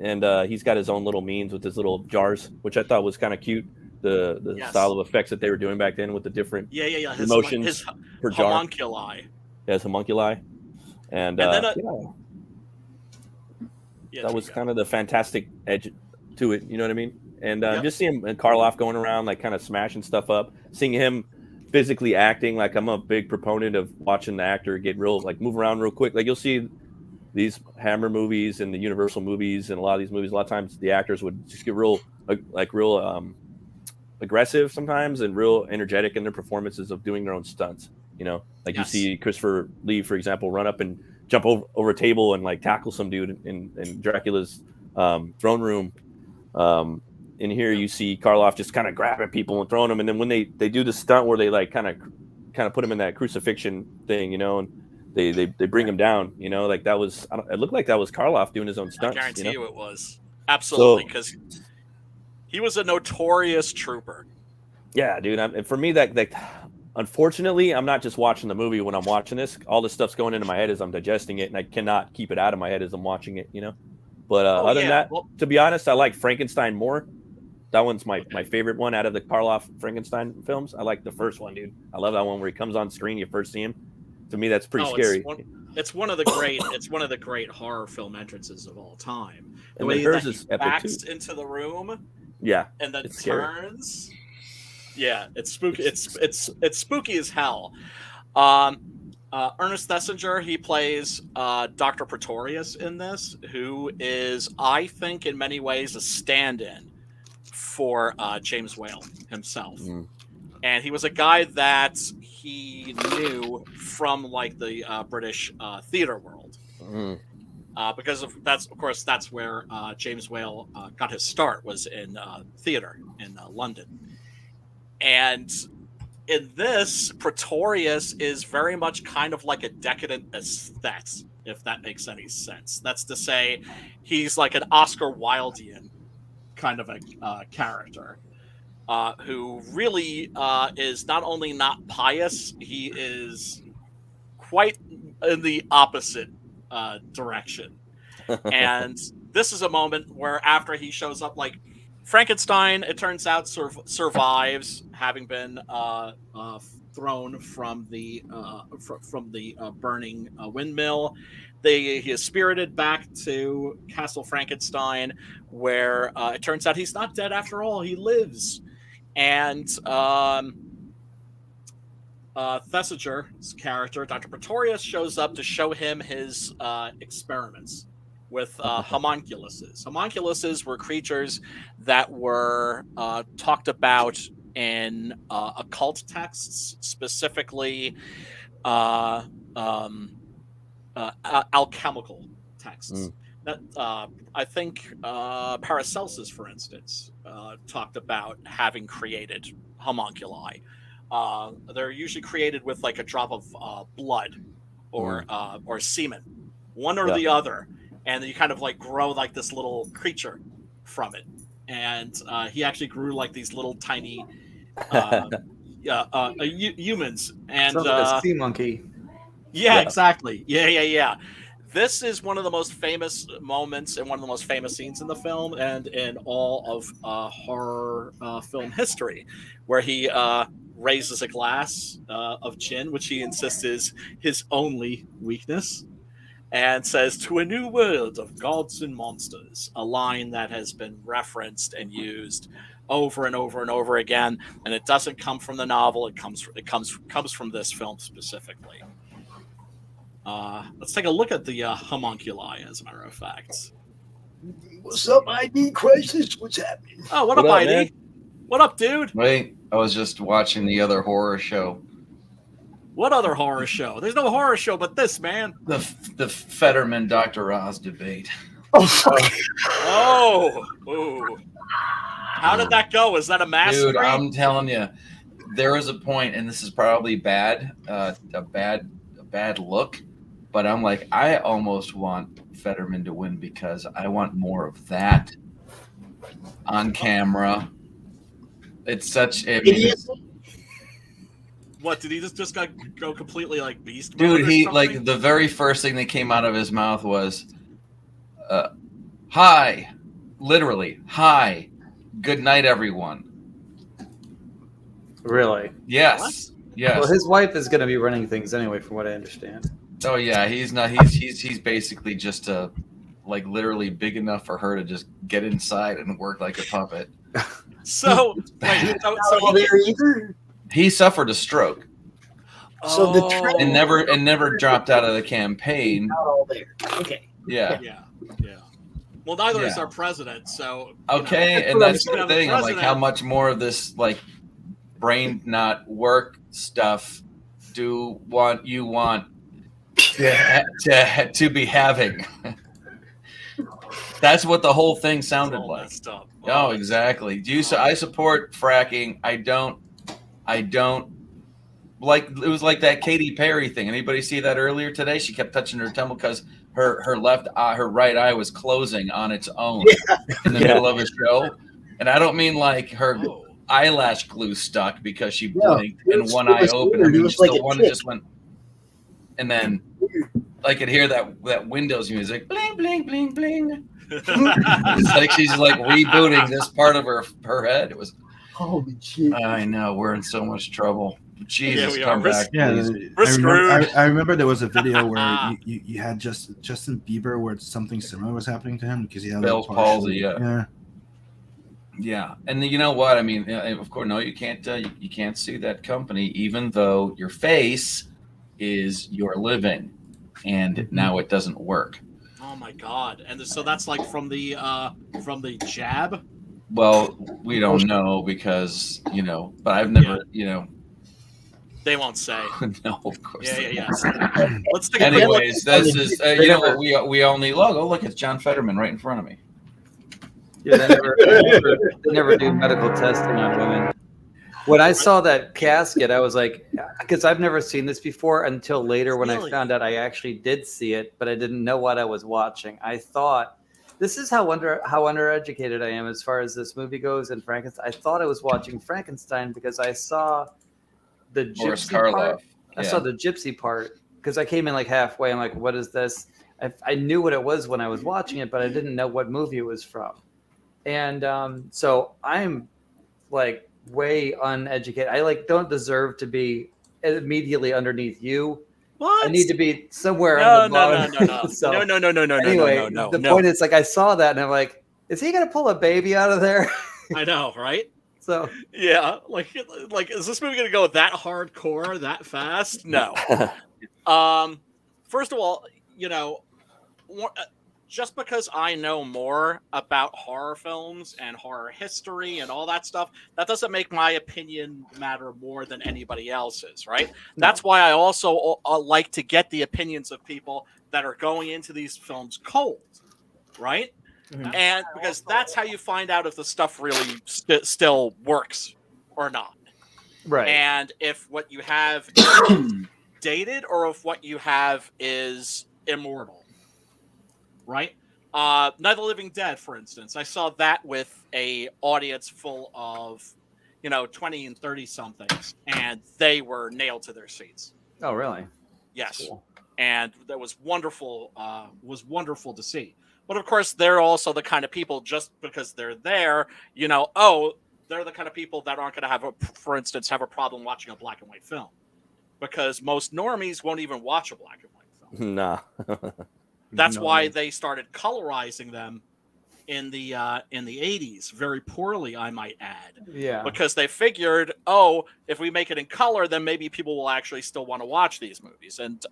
And he's got his own little means with his little jars, which I thought was kind of cute. the style of effects that they were doing back then with the different emotions his per jar. Homunculi. His homunculi. And then that was kind of the fantastic edge to it. You know what I mean? And just seeing Karloff going around, like kind of smashing stuff up, seeing him physically acting. Like, I'm a big proponent of watching the actor get real, like, move around real quick. Like, you'll see these Hammer movies and the Universal movies and a lot of these movies, a lot of times the actors would just get real aggressive sometimes and real energetic in their performances of doing their own stunts. You know, like you see Christopher Lee, for example, run up and jump over a table and like tackle some dude in Dracula's throne room. In here, you see Karloff just kind of grabbing people and throwing them, and then when they do the stunt where they like kind of put him in that crucifixion thing, you know, and they bring him down, you know, like that was, it looked like that was Karloff doing his own stunts. I guarantee you it was. Absolutely, because he was a notorious trooper. Yeah, dude. And for me, that unfortunately, I'm not just watching the movie when I'm watching this. All this stuff's going into my head as I'm digesting it, and I cannot keep it out of my head as I'm watching it, you know. But other than that, to be honest, I like Frankenstein more. That one's my favorite one out of the Karloff Frankenstein films. I like the first one, dude. I love that one where he comes on screen, you first see him. To me, that's pretty scary. It's one of the great horror film entrances of all time. The and way hers that is he epic backs too. into the room, and then it's scary. turns. Yeah, it's spooky. It's spooky as hell. Ernest Thesiger, he plays Dr. Pretorius in this, who is, I think, in many ways, a stand-in for James Whale himself. And he was a guy that he knew from like the British theater world, because that's where James Whale got his start, was in theater in London. And in this, Pretorius is very much kind of like a decadent aesthete, if that makes any sense. That's to say, he's like an Oscar Wildean kind of a character. Who really is not only not pious, he is quite in the opposite direction. And this is a moment where after he shows up, like Frankenstein, it turns out survives, having been thrown from the burning windmill. He is spirited back to Castle Frankenstein, where it turns out he's not dead after all. He lives. And Thesiger's character, Dr. Pretorius, shows up to show him his experiments with homunculuses. Homunculuses were creatures that were talked about in occult texts, specifically alchemical texts. That I think Paracelsus, for instance, talked about having created homunculi. They're usually created with like a drop of blood or semen, one or the other, and you kind of like grow like this little creature from it. And he actually grew like these little tiny humans, and like a sea monkey. Yeah, exactly. Yeah. This is one of the most famous moments and one of the most famous scenes in the film and in all of horror film history, where he raises a glass of gin, which he insists is his only weakness, and says, "To a new world of gods and monsters," a line that has been referenced and used over and over and over again, and it doesn't come from the novel. It comes from this film specifically. Let's take a look at the homunculi, as a matter of fact. What's up, ID Crisis? What's happening? Oh, what up, ID? Man? What up, dude? Wait, I was just watching the other horror show. What other horror show? There's no horror show but this, man. The Fetterman Dr. Oz debate. Oh. How did that go? Is that a massacre? Dude, I'm telling you, there was a point, and this is probably bad, a bad look, but I'm like, I almost want Fetterman to win because I want more of that on camera. It's such what did he just go completely like beast mode? Dude, he like the very first thing that came out of his mouth was hi, literally, hi, good night, everyone. Really? Yes. Yes. Well, his wife is going to be running things anyway, from what I understand. Oh yeah, he's not. He's basically just like literally big enough for her to just get inside and work like a puppet. So wait, so there either. He suffered a stroke. So the trend and never dropped out of the campaign. not all there. Okay. Yeah. Well, neither is Yeah. our president. So Okay, and that's the thing. I'm like, how much more of this like brain not work stuff do you want to be having? That's what the whole thing sounded like. Oh, exactly. I support fracking. I don't like. It was like that Katy Perry thing. Anybody see that earlier today? She kept touching her temple because her right eye was closing on its own in the middle of a show. And I don't mean like her eyelash glue stuck because she blinked and one eye opened. I mean, just the one that just went. And then I could hear that Windows music, bling, bling, bling, bling. It's like she's like rebooting this part of her head. It was holy shit. I know we're in so much trouble. Jesus, we come are. back. Yeah, Please. I remember there was a video where you had Justin Bieber where something similar was happening to him because he had Bell's like, palsy. Yeah, and you know what? I mean, of course, no, you can't. You can't sue that company, even though your face is your living, and now it doesn't work. Oh my God! And so that's like from the jab. Well, we don't know because but I've never They won't say. No, of course. Yeah. Let's take Anyways, this is what we all need. Look, it's John Fetterman right in front of me. Yeah, they never do medical testing on women. When I saw that casket, I was like, because I've never seen this before until later when I found out I actually did see it, but I didn't know what I was watching. I thought, this is how undereducated I am as far as this movie goes and Frankenstein. I thought I was watching Frankenstein because I saw the gypsy part. I saw the gypsy part because I came in like halfway. I'm like, what is this? I knew what it was when I was watching it, but I didn't know what movie it was from. And so I'm like way uneducated. I don't deserve to be immediately underneath you. What? I need to be somewhere. No. So, No. Anyway, the point is, like, I saw that and I'm like, is he gonna pull a baby out of there? I know, right? So yeah, like, is this movie gonna go that hardcore that fast? No. First of all, just because I know more about horror films and horror history and all that stuff, that doesn't make my opinion matter more than anybody else's, right? No. That's why I also like to get the opinions of people that are going into these films cold, right? Mm-hmm. And because that's how you find out if the stuff really still works or not. Right. And if what you have is dated or if what you have is immortal. Right? Night of the Living Dead, for instance. I saw that with a audience full of, 20 and 30 somethings, and they were nailed to their seats. Oh, really? Yes. Cool. And that was wonderful. Was wonderful to see. But of course, they're also the kind of people, just because they're there, they're the kind of people that aren't going to for instance, have a problem watching a black and white film, because most normies won't even watch a black and white film. Nah. That's why they started colorizing them in the 80s, very poorly, I might add. Yeah. Because they figured, if we make it in color, then maybe people will actually still want to watch these movies. And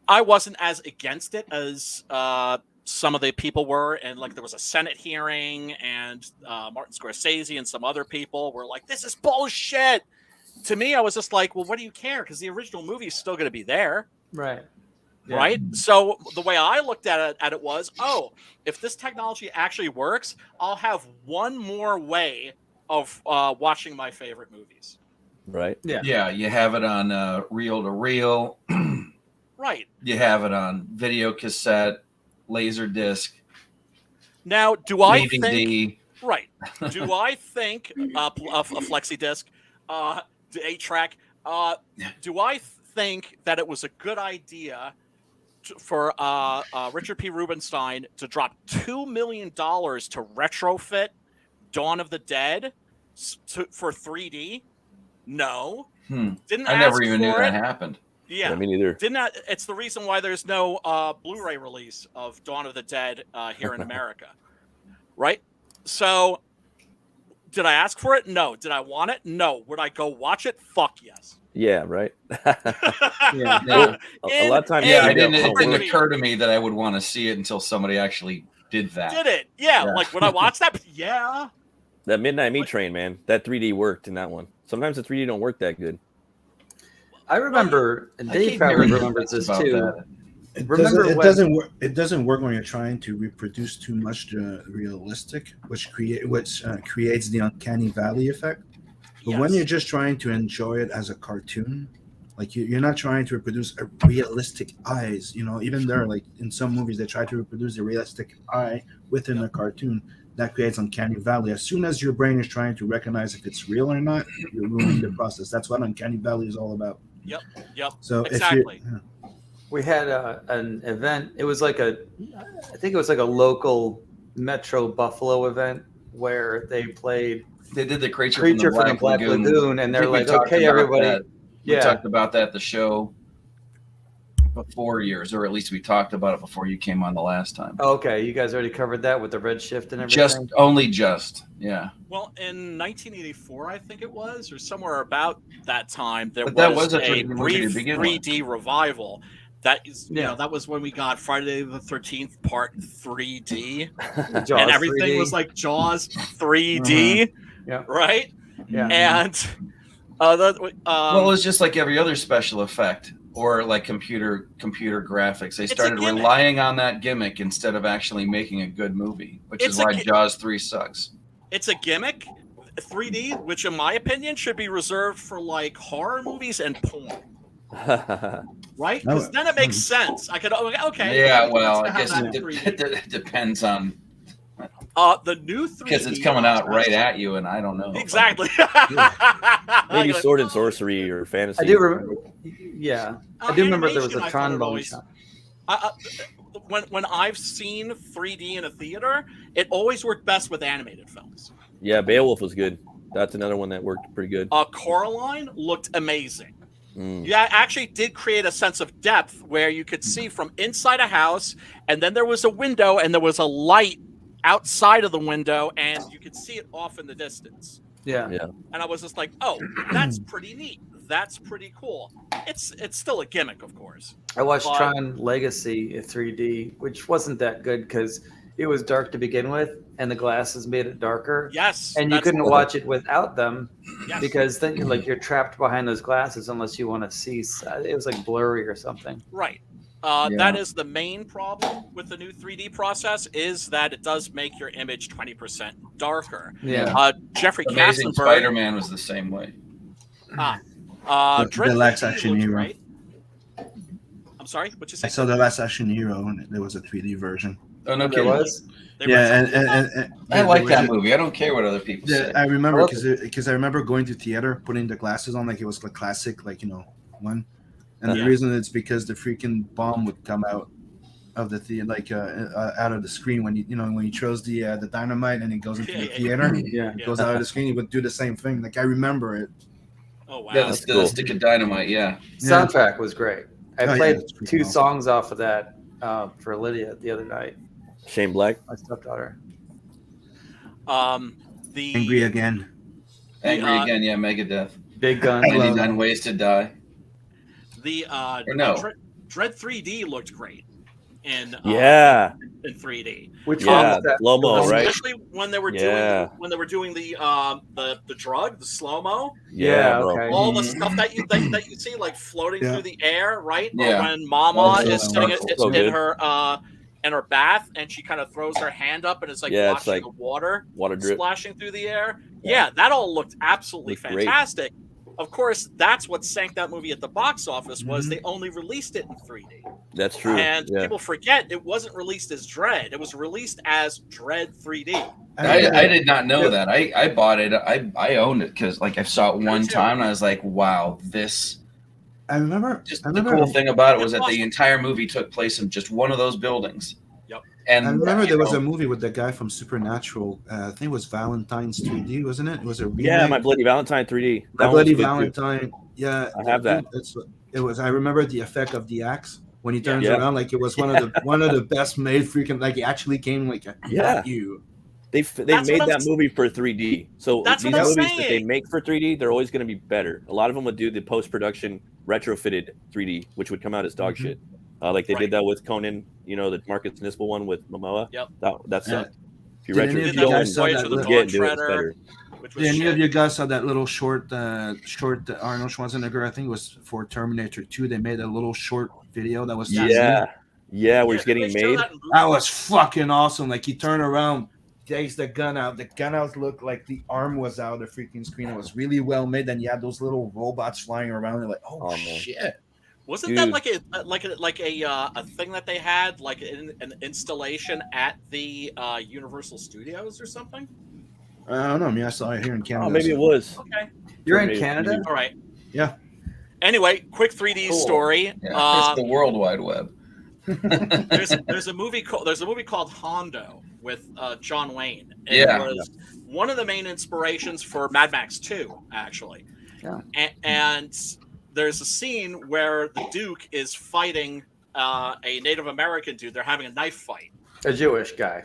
I wasn't as against it as some of the people were. And there was a Senate hearing, and Martin Scorsese and some other people were like, "This is bullshit." To me, I was just like, "Well, what do you care? Because the original movie is still going to be there." Right. Yeah. Right. So the way I looked at it was, if this technology actually works, I'll have one more way of watching my favorite movies. Right. Yeah. Yeah. You have it on reel to reel. Right. You have it on video cassette, laser disc. Now, do I think? DVD. Right. Do I think a flexi disc, 8-track? Do I think that it was a good idea for Richard P. Rubenstein to drop $2 million to retrofit Dawn of the Dead for 3D? No. Didn't I never even knew that happened. Yeah, me neither. It's the reason why there's no Blu-ray release of Dawn of the Dead here in America, right? So, did I ask for it? No. Did I want it? No. Would I go watch it? Fuck yes. Yeah, right. A lot of times, it didn't occur to me that I would want to see it until somebody actually did that. Did it? Yeah. Like, would I watch that? Yeah. That Midnight Meat Train, man. That 3D worked in that one. Sometimes the 3D don't work that good. I remember, and Dave probably remembers this too. It doesn't work when you're trying to reproduce too much realistic, which creates the uncanny valley effect. But when you're just trying to enjoy it as a cartoon, like you're not trying to reproduce a realistic eyes, even there, like in some movies they try to reproduce a realistic eye within a cartoon. That creates uncanny valley. As soon as your brain is trying to recognize if it's real or not, you're ruining the process. That's what uncanny valley is all about. Yep. So exactly. We had an event. It was like I think it was like a local Metro Buffalo event where they played. They did the Creature from the Black Lagoon, and they're like, okay, everybody. We talked about that at the show before yours, or at least we talked about it before you came on the last time. Okay, you guys already covered that with the red shift and everything? Yeah. Well, in 1984, I think it was, or somewhere about that time, there was a a brief 3D revival. That is, that was when we got Friday the 13th Part 3D, and everything 3D. Was like Jaws 3D, right? Yeah, and well, it was just like every other special effect or like computer graphics. They started relying on that gimmick instead of actually making a good movie, which is why Jaws 3 sucks. It's a gimmick, 3D, which in my opinion should be reserved for like horror movies and porn. Right? Because then it makes sense. I could Yeah, well, I guess it depends on the new 3D because it's coming out right at you, and I don't know exactly. Maybe sword and sorcery or fantasy. I do remember. Yeah, I do remember there was a trombone shot. When I've seen 3D in a theater, it always worked best with animated films. Yeah, Beowulf was good. That's another one that worked pretty good. Coraline looked amazing. Yeah, actually did create a sense of depth where you could see from inside a house, and then there was a window, and there was a light outside of the window, and you could see it off in the distance. Yeah. And I was just like, oh, that's pretty neat. That's pretty cool. It's still a gimmick, of course. I watched Tron Legacy in 3D, which wasn't that good because it was dark to begin with, and the glasses made it darker. Yes. And you couldn't watch it without them because then you're trapped behind those glasses unless you want to see. It was like blurry or something. Right. That is the main problem with the new 3D process is that it does make your image 20% darker. Yeah. Jeffrey Amazing Katzenberg. Spider-Man was the same way. The Last Action Hero. Great. I'm sorry, what'd you say? I saw The Last Action Hero, and there was a 3D version. Oh, no kidding. And I like that movie. I don't care what other people say. I remember because I remember going to theater, putting the glasses on like it was the classic, one. And the reason it's because the freaking bomb would come out of the theater, out of the screen when when he throws the dynamite and it goes into the theater. It goes out of the screen. He would do the same thing. Like I remember it. Oh wow! Yeah, the stick of dynamite. Yeah. Soundtrack was great. I played 2 songs off of that for Lydia the other night. Shane Black, my stepdaughter. The Angry Again. Angry Again. Yeah, Megadeth. Big Gun. 99 Ways to Die. The Dread 3D looked great in 3D. Which one was that? Slow-mo, right? Especially when they were doing the drug, the slow-mo. Yeah, okay. All the stuff that you see like floating through the air, right? Yeah. Or when Mama is sitting in her bath and she kind of throws her hand up and it's like watching the water drip splashing through the air. Yeah, that all looked absolutely fantastic. Great. Of course, that's what sank that movie at the box office was they only released it in 3D. That's true. And people forget it wasn't released as Dread. It was released as Dread 3D. I did not know that. I bought it. I owned it because I saw it one time and I was like, wow, this. I remember. The cool thing about it was that the entire movie took place in just one of those buildings. Yep. And I remember there was a movie with the guy from Supernatural. I think it was Valentine's 3D, wasn't it? It was a remake. Yeah, My Bloody Valentine 3D. My Bloody Valentine. Too. Yeah, I have that. It was. I remember the effect of the axe when he turns around. Like it was one of the best made freaking. Like he actually came like at you. They made that movie for 3D. So these movies that they make for 3D, they're always going to be better. A lot of them would do the post-production retrofitted 3D, which would come out as dog shit. Like they did that with Conan, the Marcus Nispel one with Momoa. Yep. That sucked. If you retrofit it, better. Did any of you guys saw that little short Arnold Schwarzenegger? I think it was for Terminator 2. They made a little short video that was where he's getting made. That was fucking awesome. Like he turned around, takes the gun out. The gun out looked like the arm was out of the freaking screen. It was really well made. Then you had those little robots flying around. They're like, oh shit. Wasn't that like a thing that they had, like an installation at the Universal Studios or something? I don't know. I mean, I saw it here in Canada. Oh, maybe it was. Okay. You're in Canada? All right. Yeah. Anyway, quick 3D story. Yeah, it's the World Wide Web. there's a movie called Hondo with John Wayne. And it was one of the main inspirations for Mad Max 2, actually. Yeah. And there's a scene where the Duke is fighting a Native American dude. They're having a knife fight. A Jewish guy.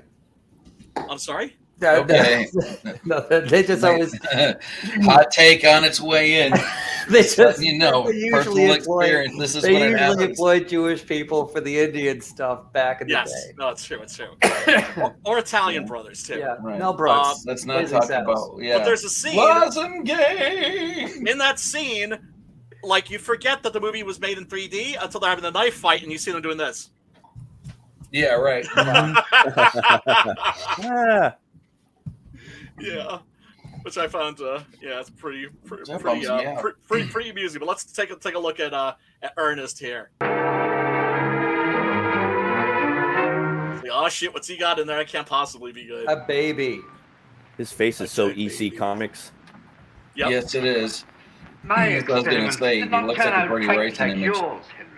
I'm sorry? Okay. No, they just always hot take on its way in. They just personal experience. This is what usually happens. employed Jewish people for the Indian stuff back in the day. No, it's true. or Italian brothers too. Yeah, right. Mel Brooks. Let's not talk about. Yeah, but there's a scene. Wasn't gay. In that scene, like you forget that the movie was made in 3D until they're having the knife fight, and you see them doing this. Yeah, right. Yeah, which I found, it's pretty amusing. But let's take a look at Ernest here. Oh shit, what's he got in there? That can't possibly be good. A baby. His face is so EC Comics. Yep. Yes, it is. My I was going to say, he looks like a Bernie Wrightson image. Yours, Henry.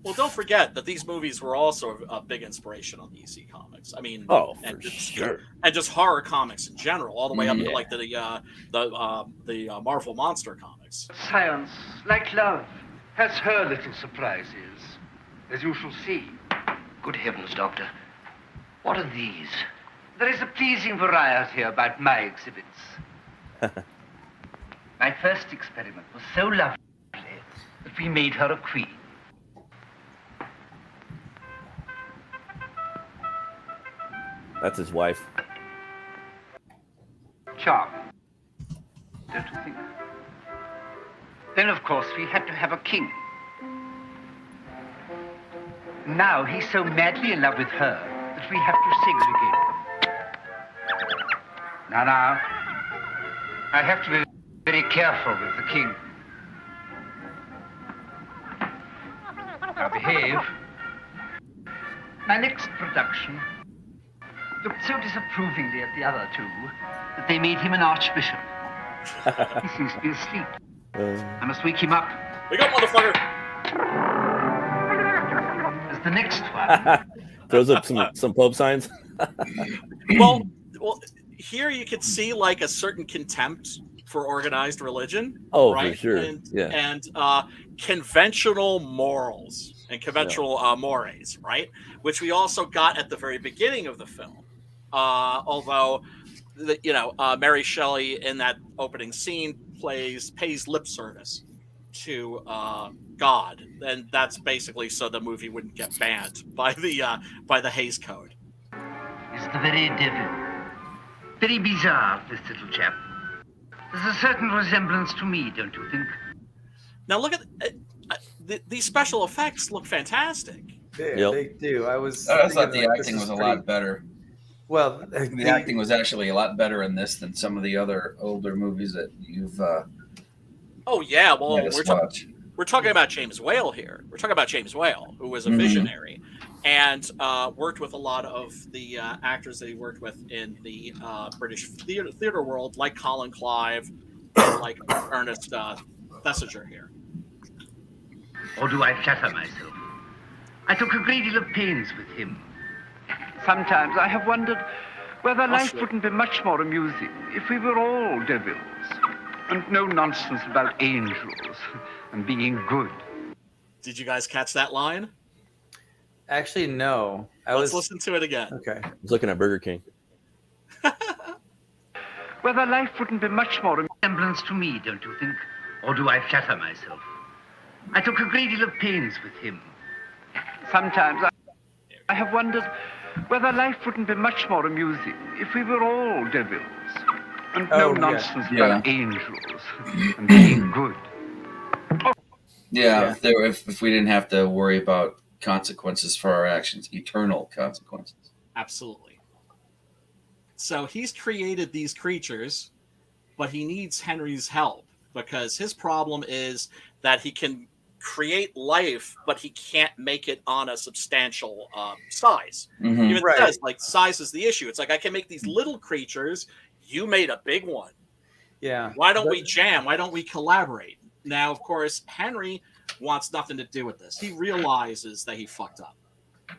Well, don't forget that these movies were also a big inspiration on the EC Comics. I mean, for sure, and just horror comics in general, all the way up to like the Marvel Monster comics. Science, like love, has her little surprises, as you shall see. Good heavens, Doctor. What are these? There is a pleasing variety about my exhibits. My first experiment was so lovely that we made her a queen. That's his wife. Charming, don't you think? Then, of course, we had to have a king. Now he's so madly in love with her that we have to segregate. Now, I have to be very careful with the king. Now behave. My next production looked so disapprovingly at the other two that they made him an archbishop. He seems to be asleep. I must wake him up. Wake up, motherfucker! As the next one. Throws up some Pope signs. well, here you could see like a certain contempt for organized religion. Oh, right? for sure. And conventional morals and conventional mores, right? Which we also got at the very beginning of the film. Although, Mary Shelley in that opening scene pays lip service to God, and that's basically so the movie wouldn't get banned by the Hays Code. He's the very devil. Very bizarre, this little chap. There's a certain resemblance to me, don't you think? Now look at these special effects. Look fantastic. Yeah, they do. I thought the acting was a lot better. Well, the acting was actually a lot better in this than some of the other older movies that you've. Oh yeah, well we're talking about James Whale here. We're talking about James Whale, who was a visionary, and worked with a lot of the actors that he worked with in the British theater world, like Colin Clive, and like Ernest Thesiger here. Or do I flatter myself? I took a great deal of pains with him. Sometimes I have wondered whether life wouldn't be much more amusing if we were all devils. And no nonsense about angels and being good. Did you guys catch that line? Actually, no. Let's listen to it again. Okay. I was looking at Burger King. Whether life wouldn't be much more resemblance to me, don't you think? Or do I flatter myself? I took a great deal of pains with him. Sometimes I have wondered whether life wouldn't be much more amusing if we were all devils. And no nonsense about angels and being good. Yeah, if we didn't have to worry about consequences for our actions, eternal consequences. Absolutely. So he's created these creatures, but he needs Henry's help because his problem is that he can create life, but he can't make it on a substantial size. Mm-hmm. Even says, like, size is the issue. It's like, I can make these little creatures. You made a big one. Yeah. Why don't we jam? Why don't we collaborate? Now, of course, Henry wants nothing to do with this. He realizes that he fucked up.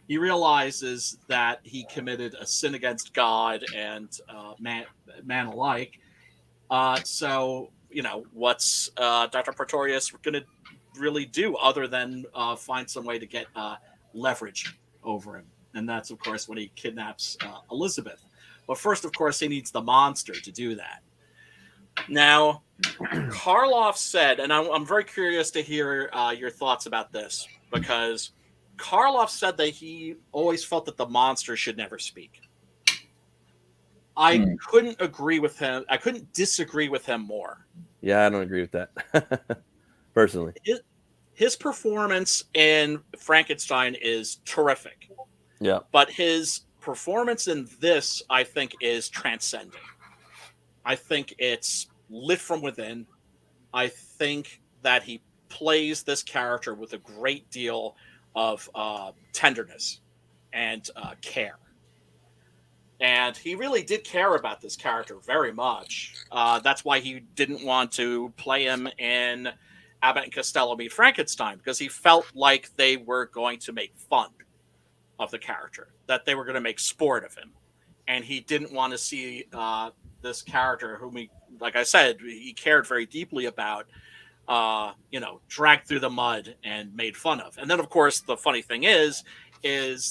He realizes that he committed a sin against God and man alike. So, what's Dr. Pretorius going to really do other than find some way to get leverage over him? And that's, of course, when he kidnaps Elizabeth. But first, of course, he needs the monster to do that. Now, Karloff said, and I'm very curious to hear your thoughts about this, because Karloff said that he always felt that the monster should never speak. I couldn't agree with him. I couldn't disagree with him more. Yeah, I don't agree with that. Personally. His performance in Frankenstein is terrific. Yeah. But his performance in this, I think, is transcendent. I think it's lit from within. I think that he plays this character with a great deal of tenderness and care. And he really did care about this character very much. That's why he didn't want to play him in Abbott and Costello Meet Frankenstein, because he felt like they were going to make fun of the character, that they were going to make sport of him. And he didn't want to see this character, whom he, like I said, he cared very deeply about, dragged through the mud and made fun of. And then, of course, the funny thing is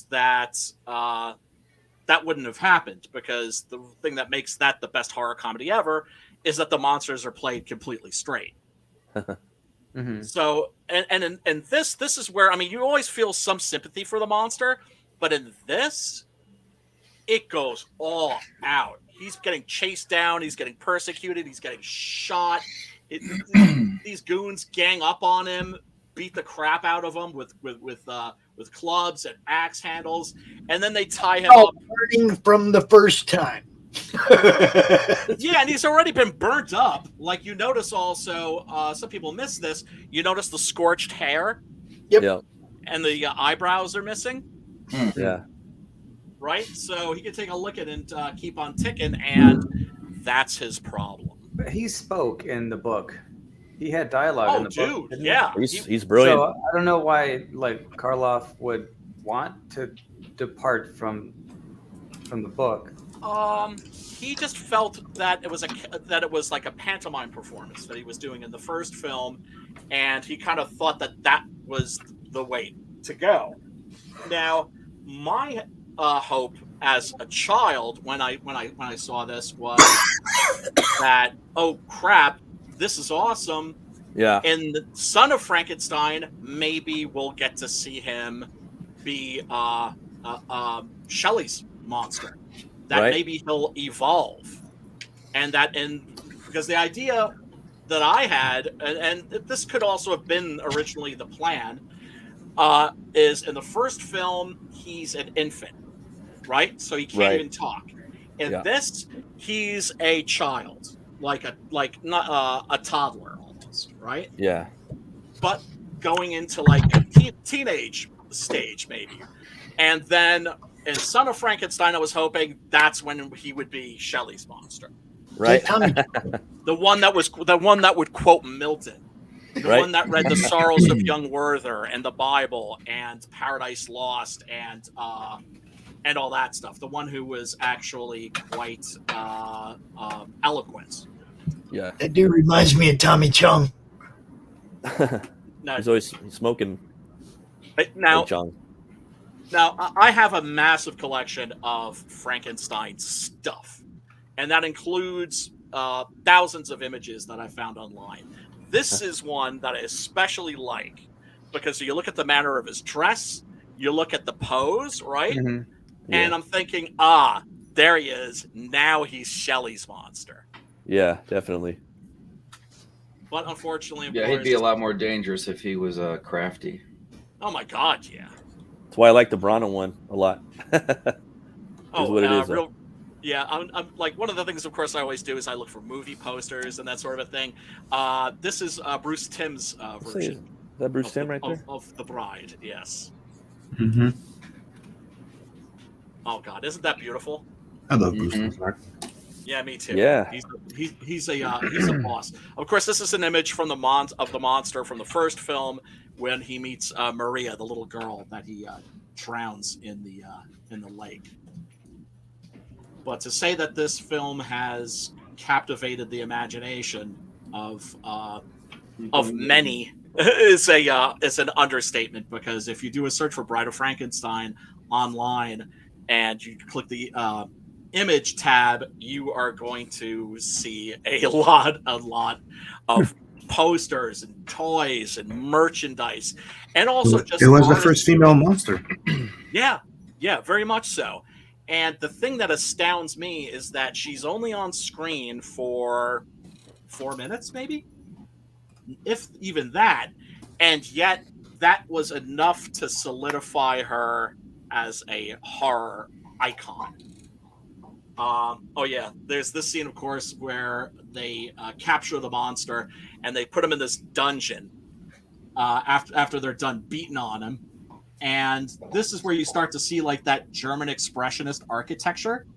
that that wouldn't have happened, because the thing that makes that the best horror comedy ever is that the monsters are played completely straight. Mm-hmm. So, and this is where, you always feel some sympathy for the monster, but in this, it goes all out. He's getting chased down. He's getting persecuted. He's getting shot. These goons gang up on him, beat the crap out of him with clubs and axe handles, and then they tie him up. Burning from the first time. Yeah, and he's already been burnt up. Like, you notice also, some people miss this. You notice the scorched hair. Yep. And the eyebrows are missing. Yeah. Right? So he can take a look at it and keep on ticking, and that's his problem. But he spoke in the book. He had dialogue in the book. Yeah. He's brilliant. So I don't know why, Karloff would want to depart from the book. He just felt that it was like a pantomime performance that he was doing in the first film, and he kind of thought that was the way to go. Now, my hope as a child when I saw this was that, oh crap, this is awesome. Yeah. In the Son of Frankenstein, maybe we'll get to see him be Shelley's monster. That maybe he'll evolve, and because the idea that I had, and this could also have been originally the plan, is in the first film he's an infant, right? So he can't even talk. In this, he's a child, not a toddler almost, right? Yeah. But going into like a teenage stage maybe, and then. In Son of Frankenstein, I was hoping that's when he would be Shelley's monster, right? the one that would quote Milton, The one that read The Sorrows of Young Werther and the Bible and Paradise Lost and all that stuff. The one who was actually quite eloquent. Yeah. That dude reminds me of Tommy Chung. He's always smoking. Now, Chung. Now, I have a massive collection of Frankenstein stuff, and that includes thousands of images that I found online. This is one that I especially like because you look at the manner of his dress, you look at the pose, right? Mm-hmm. Yeah. And I'm thinking, there he is. Now he's Shelley's monster. Yeah, definitely. But unfortunately, yeah, he'd be a lot more dangerous if he was crafty. Oh my God, yeah. That's why I like the Brana one a lot. What it is, yeah. I'm like, one of the things, of course, I always do is I look for movie posters and that sort of a thing. This is Bruce Timm's version. Is that Bruce Timm right there? Of The Bride, yes. Mm-hmm. Oh God, isn't that beautiful? I love Bruce Timm. Yeah, me too. Yeah, he's a boss. Of course, this is an image from the monster from the first film when he meets Maria, the little girl that he drowns in the lake. But to say that this film has captivated the imagination of many is an understatement, because if you do a search for Bride of Frankenstein online and you click the image tab, you are going to see a lot of posters and toys and merchandise, and also it was the first female monster. Yeah, very much so. And the thing that astounds me is that she's only on screen for 4 minutes, maybe, if even that, and yet that was enough to solidify her as a horror icon. There's this scene, of course, where they capture the monster and they put him in this dungeon after they're done beating on him. And this is where you start to see like that German expressionist architecture.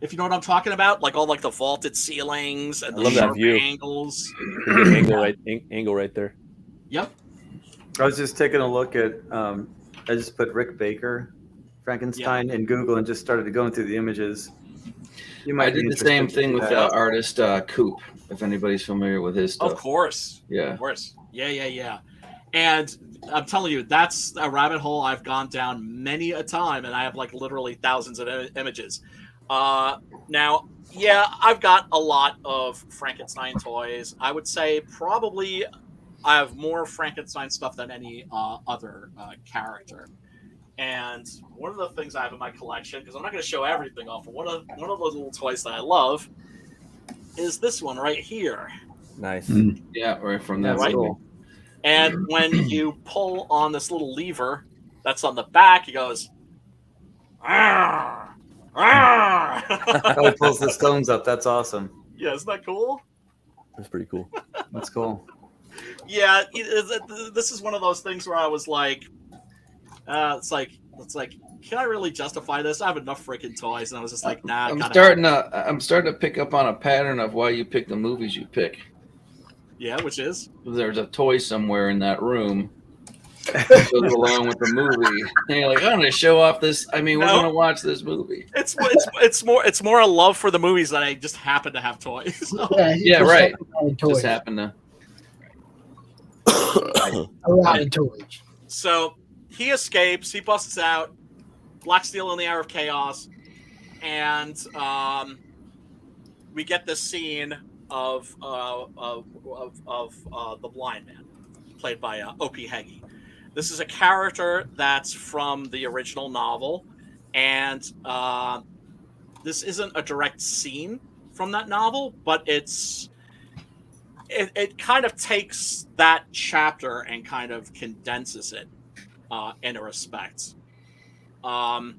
If you know what I'm talking about, like all like the vaulted ceilings and the sharp angles. Angle right there. Yep. I was just taking a look at. I just put Rick Baker, Frankenstein, in Google and just started going through the images. I did the same thing with artist Coop, if anybody's familiar with his stuff. Of course. Yeah. Of course. Yeah. And I'm telling you, that's a rabbit hole I've gone down many a time, and I have like literally thousands of images. Now, I've got a lot of Frankenstein toys. I would say probably I have more Frankenstein stuff than any other character. And one of the things I have in my collection, because I'm not going to show everything off, but one of those little toys that I love is this one right here. Nice. Yeah, right from that. Right. And when you pull on this little lever that's on the back, he goes, "Arr, arr." Oh, he pulls the stones up. That's awesome. Yeah, isn't that cool? That's pretty cool. That's cool. Yeah, this is one of those things where I was like, it's like, can I really justify this? I have enough freaking toys, and I was just like, nah. I'm starting to pick up on a pattern of why you pick the movies you pick. Yeah, which is there's a toy somewhere in that room that goes along with the movie, and you're like, I'm going to show off this. I mean, we're going to watch this movie. It's more a love for the movies that I just happen to have toys. Yeah, right. Just happen to. A lot of toys. So he escapes. He busts out. Black Steel in the Hour of Chaos, and we get this scene of the blind man, played by O.P. Heggie. This is a character that's from the original novel, and this isn't a direct scene from that novel, but it kind of takes that chapter and kind of condenses it in a respect. I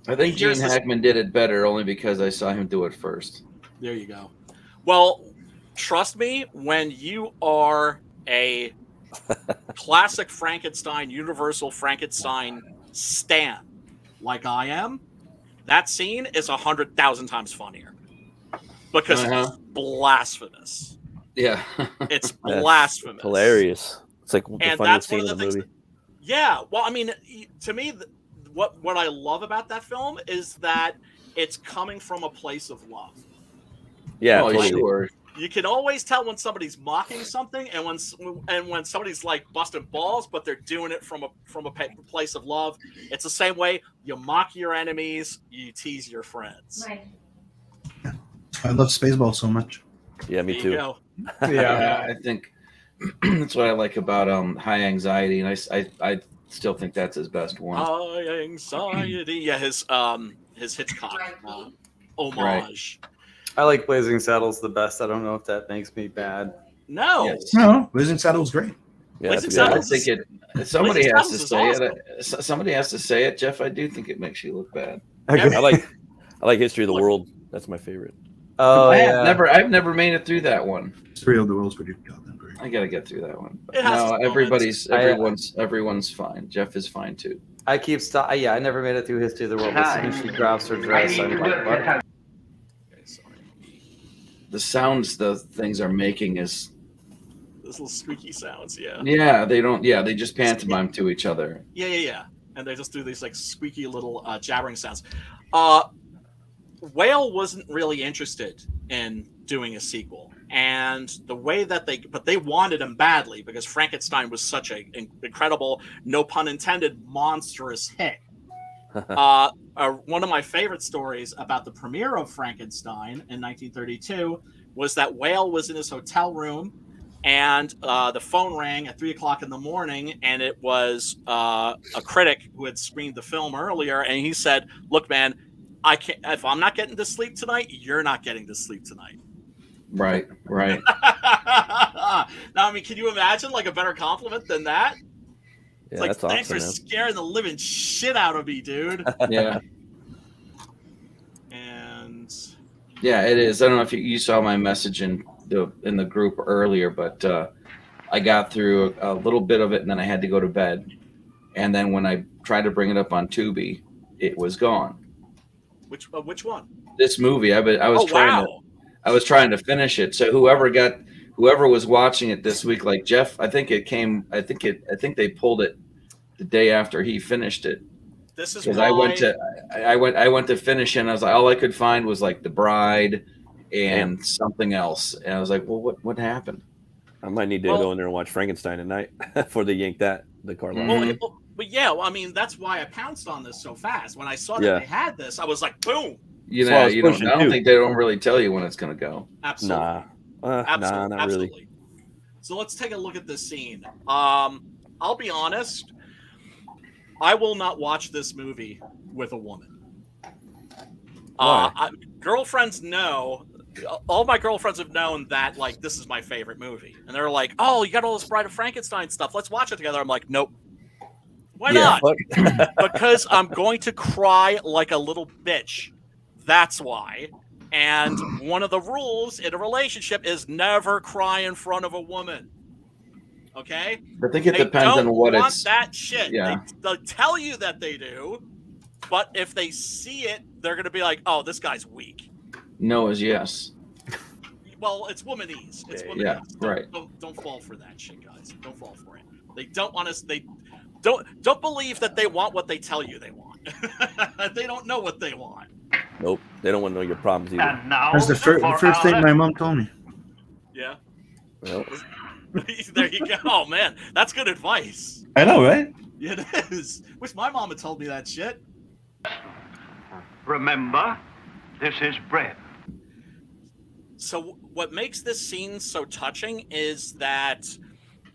think Gene Hackman did it better only because I saw him do it first. There you go. Well, trust me, when you are a classic Frankenstein, Universal Frankenstein stan like I am, that scene is 100,000 times funnier because it's blasphemous. Yeah. It's blasphemous. Hilarious. It's like the And funniest that's one scene of in the the things. movie. Yeah. Well, I mean, to me, what I love about that film is that it's coming from a place of love. Yeah, oh, totally. sure. You can always tell when somebody's mocking something, and when somebody's like busting balls, but they're doing it from a place of love. It's the same way you mock your enemies, you tease your friends. Right. I love Spaceballs so much. Yeah, me There too. you go. Yeah, I think that's what I like about High Anxiety, and I still think that's his best one. High Anxiety. Yeah, his Hitchcock homage. I like Blazing Saddles the best. I don't know if that makes me bad. No. Yes. No, Blazing Saddles great. Yeah, Blazing that's a good I Saddles one. think it. Somebody Blazing has to Saddles is say awesome. it. Somebody has to say it, Jeff. I do think it makes you look bad. I like History of the World. That's my favorite. Oh, I've never made it through that one. History of the World's pretty goddamn great. I gotta get through that one. It has No, its moments. everyone's fine. Jeff is fine too. I keep I never made it through History of the World. As soon as she drops her dress, I'm like, what? Okay, sorry. The sounds the things are making is Those little squeaky sounds, yeah. they just pantomime to each other. Yeah. And they just do these like squeaky little jabbering sounds. Whale wasn't really interested in doing a sequel, and the way that they wanted him badly because Frankenstein was such an incredible, no pun intended, monstrous hit. One of my favorite stories about the premiere of Frankenstein in 1932 was that Whale was in his hotel room, and the phone rang at 3:00 in the morning, and it was a critic who had screened the film earlier, and he said, "Look, man, I can't. If I'm not getting to sleep tonight, you're not getting to sleep tonight." Right. Now, I mean, can you imagine like a better compliment than that? Yeah, It's like, that's thanks awesome, for man. scaring the living shit out of me, dude. Yeah. And Yeah, it is. I don't know if you saw my message in the group earlier, but I got through a little bit of it, and then I had to go to bed. And then when I tried to bring it up on Tubi, it was gone. which one? This movie, I was trying to finish it. So whoever was watching it this week, like Jeff, I think they pulled it the day after he finished it. This is because why I went to finish, and I was like, all I could find was like The Bride and something else, and I was like, well, what happened? I might need to go in there and watch Frankenstein tonight before they yank the car lock. But yeah, I mean, that's why I pounced on this so fast. When I saw that they had this, I was like, boom. I don't think they don't really tell you when it's going to go. Absolutely. Nah, not really. So let's take a look at this scene. I'll be honest. I will not watch this movie with a woman. Girlfriends know. All my girlfriends have known that, like, this is my favorite movie. And they're like, oh, you got all this Bride of Frankenstein stuff. Let's watch it together. I'm like, nope. Why not? Because I'm going to cry like a little bitch. That's why. And one of the rules in a relationship is never cry in front of a woman. Okay? I think it depends on what it's. That shit. Yeah. They'll tell you that they do, but if they see it, they're going to be like, oh, this guy's weak. No is yes. Well, it's womanese. It's womanese. Yeah, right. Don't fall for that shit, guys. Don't fall for it. They don't want us. They don't believe that they want what they tell you they want. They don't know what they want. Nope, they don't want to know your problems either. And now That's the first thing my mom told me. Yeah. Well. There you go. Oh man, that's good advice. I know, right? Yeah, it is. Wish my mom had told me that shit. Remember, this is bread. So what makes this scene so touching is that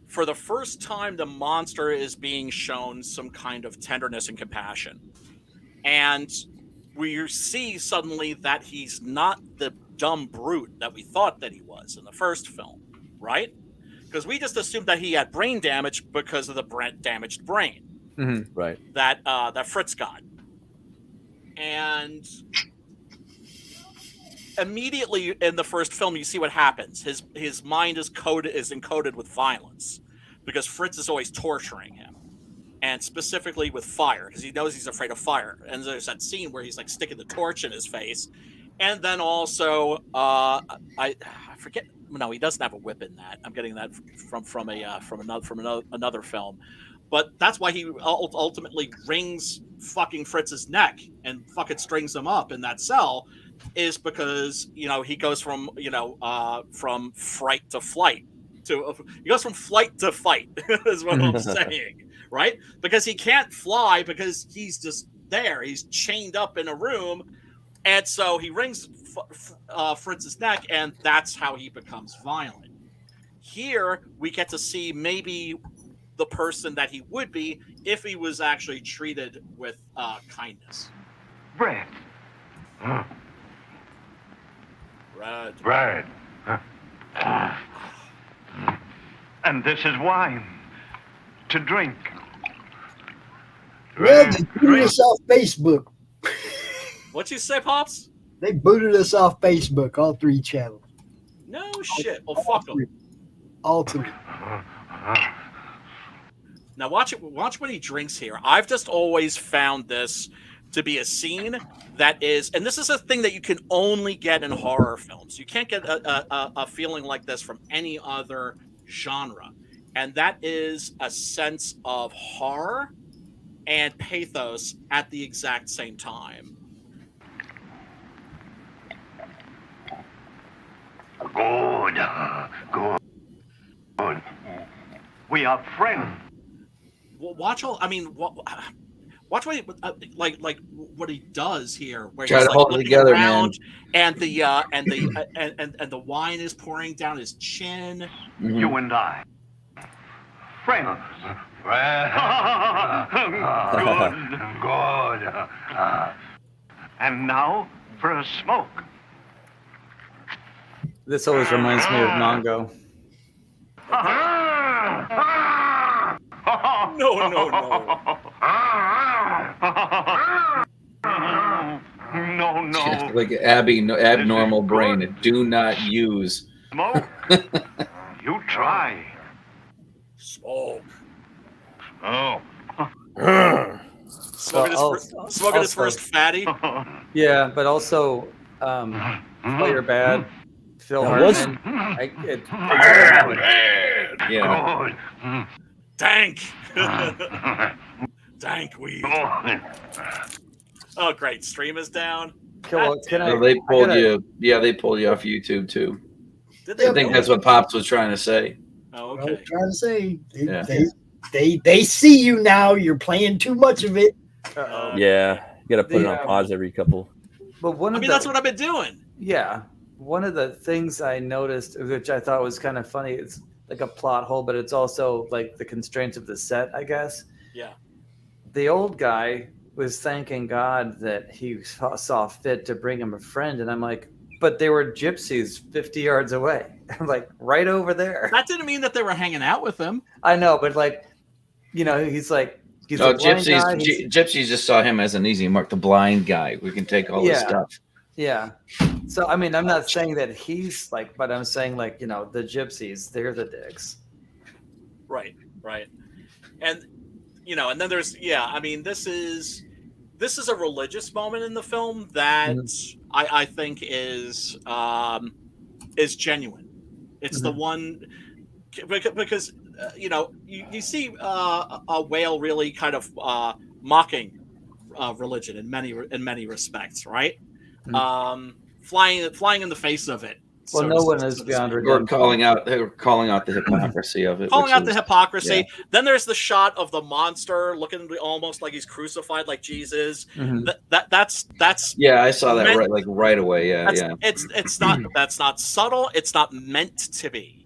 for the first time, the monster is being shown some kind of tenderness and compassion. And we see suddenly that he's not the dumb brute that we thought that he was in the first film, right? Because we just assumed that he had brain damage because of the damaged brain. Mm-hmm. Right. That Fritz got. And immediately in the first film, you see what happens. His mind is encoded with violence because Fritz is always torturing him, and specifically with fire because he knows he's afraid of fire. And there's that scene where he's like sticking the torch in his face, And then also, I forget. No, he doesn't have a whip in that. I'm getting that from another film. But that's why he ultimately wrings fucking Fritz's neck and fucking strings him up in that cell, is because he goes from from fright to flight. He goes from flight to fight is what I'm saying, right? Because he can't fly because he's just there. He's chained up in a room. And so he wrings Fritz's neck, and that's how he becomes violent. Here, we get to see maybe the person that he would be if he was actually treated with kindness. Bread. Bread. And this is wine to drink. Well, they booted us off Facebook. What'd you say, Pops? They booted us off Facebook, all 3 channels. No shit. Well, fuck them. All 3. Now watch what he drinks here. I've just always found this to be a scene that is, and this is a thing that you can only get in horror films. You can't get a feeling like this from any other genre. And that is a sense of horror and pathos at the exact same time. Good. We are friends. Well, watch what he, like what he does here, where Try he's to hold it together, man. And the wine is pouring down his chin. Mm-hmm. You and I, friends. Good. And now for a smoke. This always reminds me of Mongo. No. Like abnormal brain. Do not use. Smoke. You try. Smoke. Oh. Smoking his first fatty. Yeah, but also Player Bad. Phil Hartman. Yeah. Dank. Dank weed. Oh, great. Stream is down. They pulled you off YouTube too. Did they? I think that's what Pops was trying to say. Oh, I okay. was trying to say, they see you now. You're playing too much of it. Yeah, you got to put it on pause every couple. But that's what I've been doing. Yeah. One of the things I noticed, which I thought was kind of funny, it's like a plot hole, but it's also like the constraints of the set, I guess. Yeah. The old guy was thanking God that he saw fit to bring him a friend. And I'm like, but they were gypsies 50 yards away. I'm like, right over there. That didn't mean that they were hanging out with him. I know, but like, he's like, gypsies just saw him as an easy mark, the blind guy. We can take all this stuff. Yeah. So, I mean, I'm not saying that he's like, but I'm saying like, the gypsies, they're the dicks. Right. And, and then there's, this is a religious moment in the film that I think is genuine. It's the one, because you see a whale really kind of mocking religion in many respects, right? Flying in the face of it. Well, no one is beyond redemption. They were calling out the hypocrisy of it. The hypocrisy. Yeah. Then there's the shot of the monster looking almost like he's crucified, like Jesus. Mm-hmm. That's. Yeah, I saw that right away. Yeah. It's not. That's not subtle. It's not meant to be.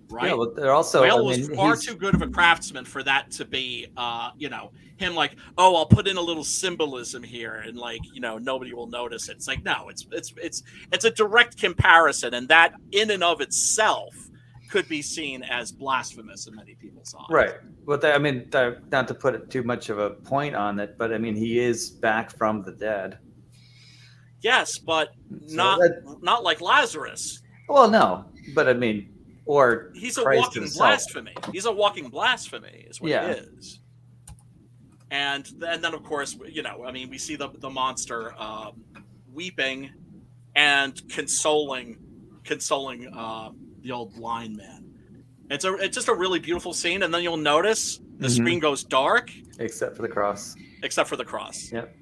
Right. Yeah, but they're also. Whale was far too good of a craftsman for that to be. Him like, oh, I'll put in a little symbolism here, and nobody will notice it. It's like, no, it's a direct comparison, and that in and of itself could be seen as blasphemous in many people's eyes. Right. But not to put too much of a point on it, but he is back from the dead. Yes, but not like Lazarus. Well, no, but or he's a Christ walking himself. blasphemy. He's a walking blasphemy, is what he is. And then, of course, we see the monster weeping and consoling the old blind man. It's just a really beautiful scene, and then you'll notice the screen goes dark except for the cross. Yep.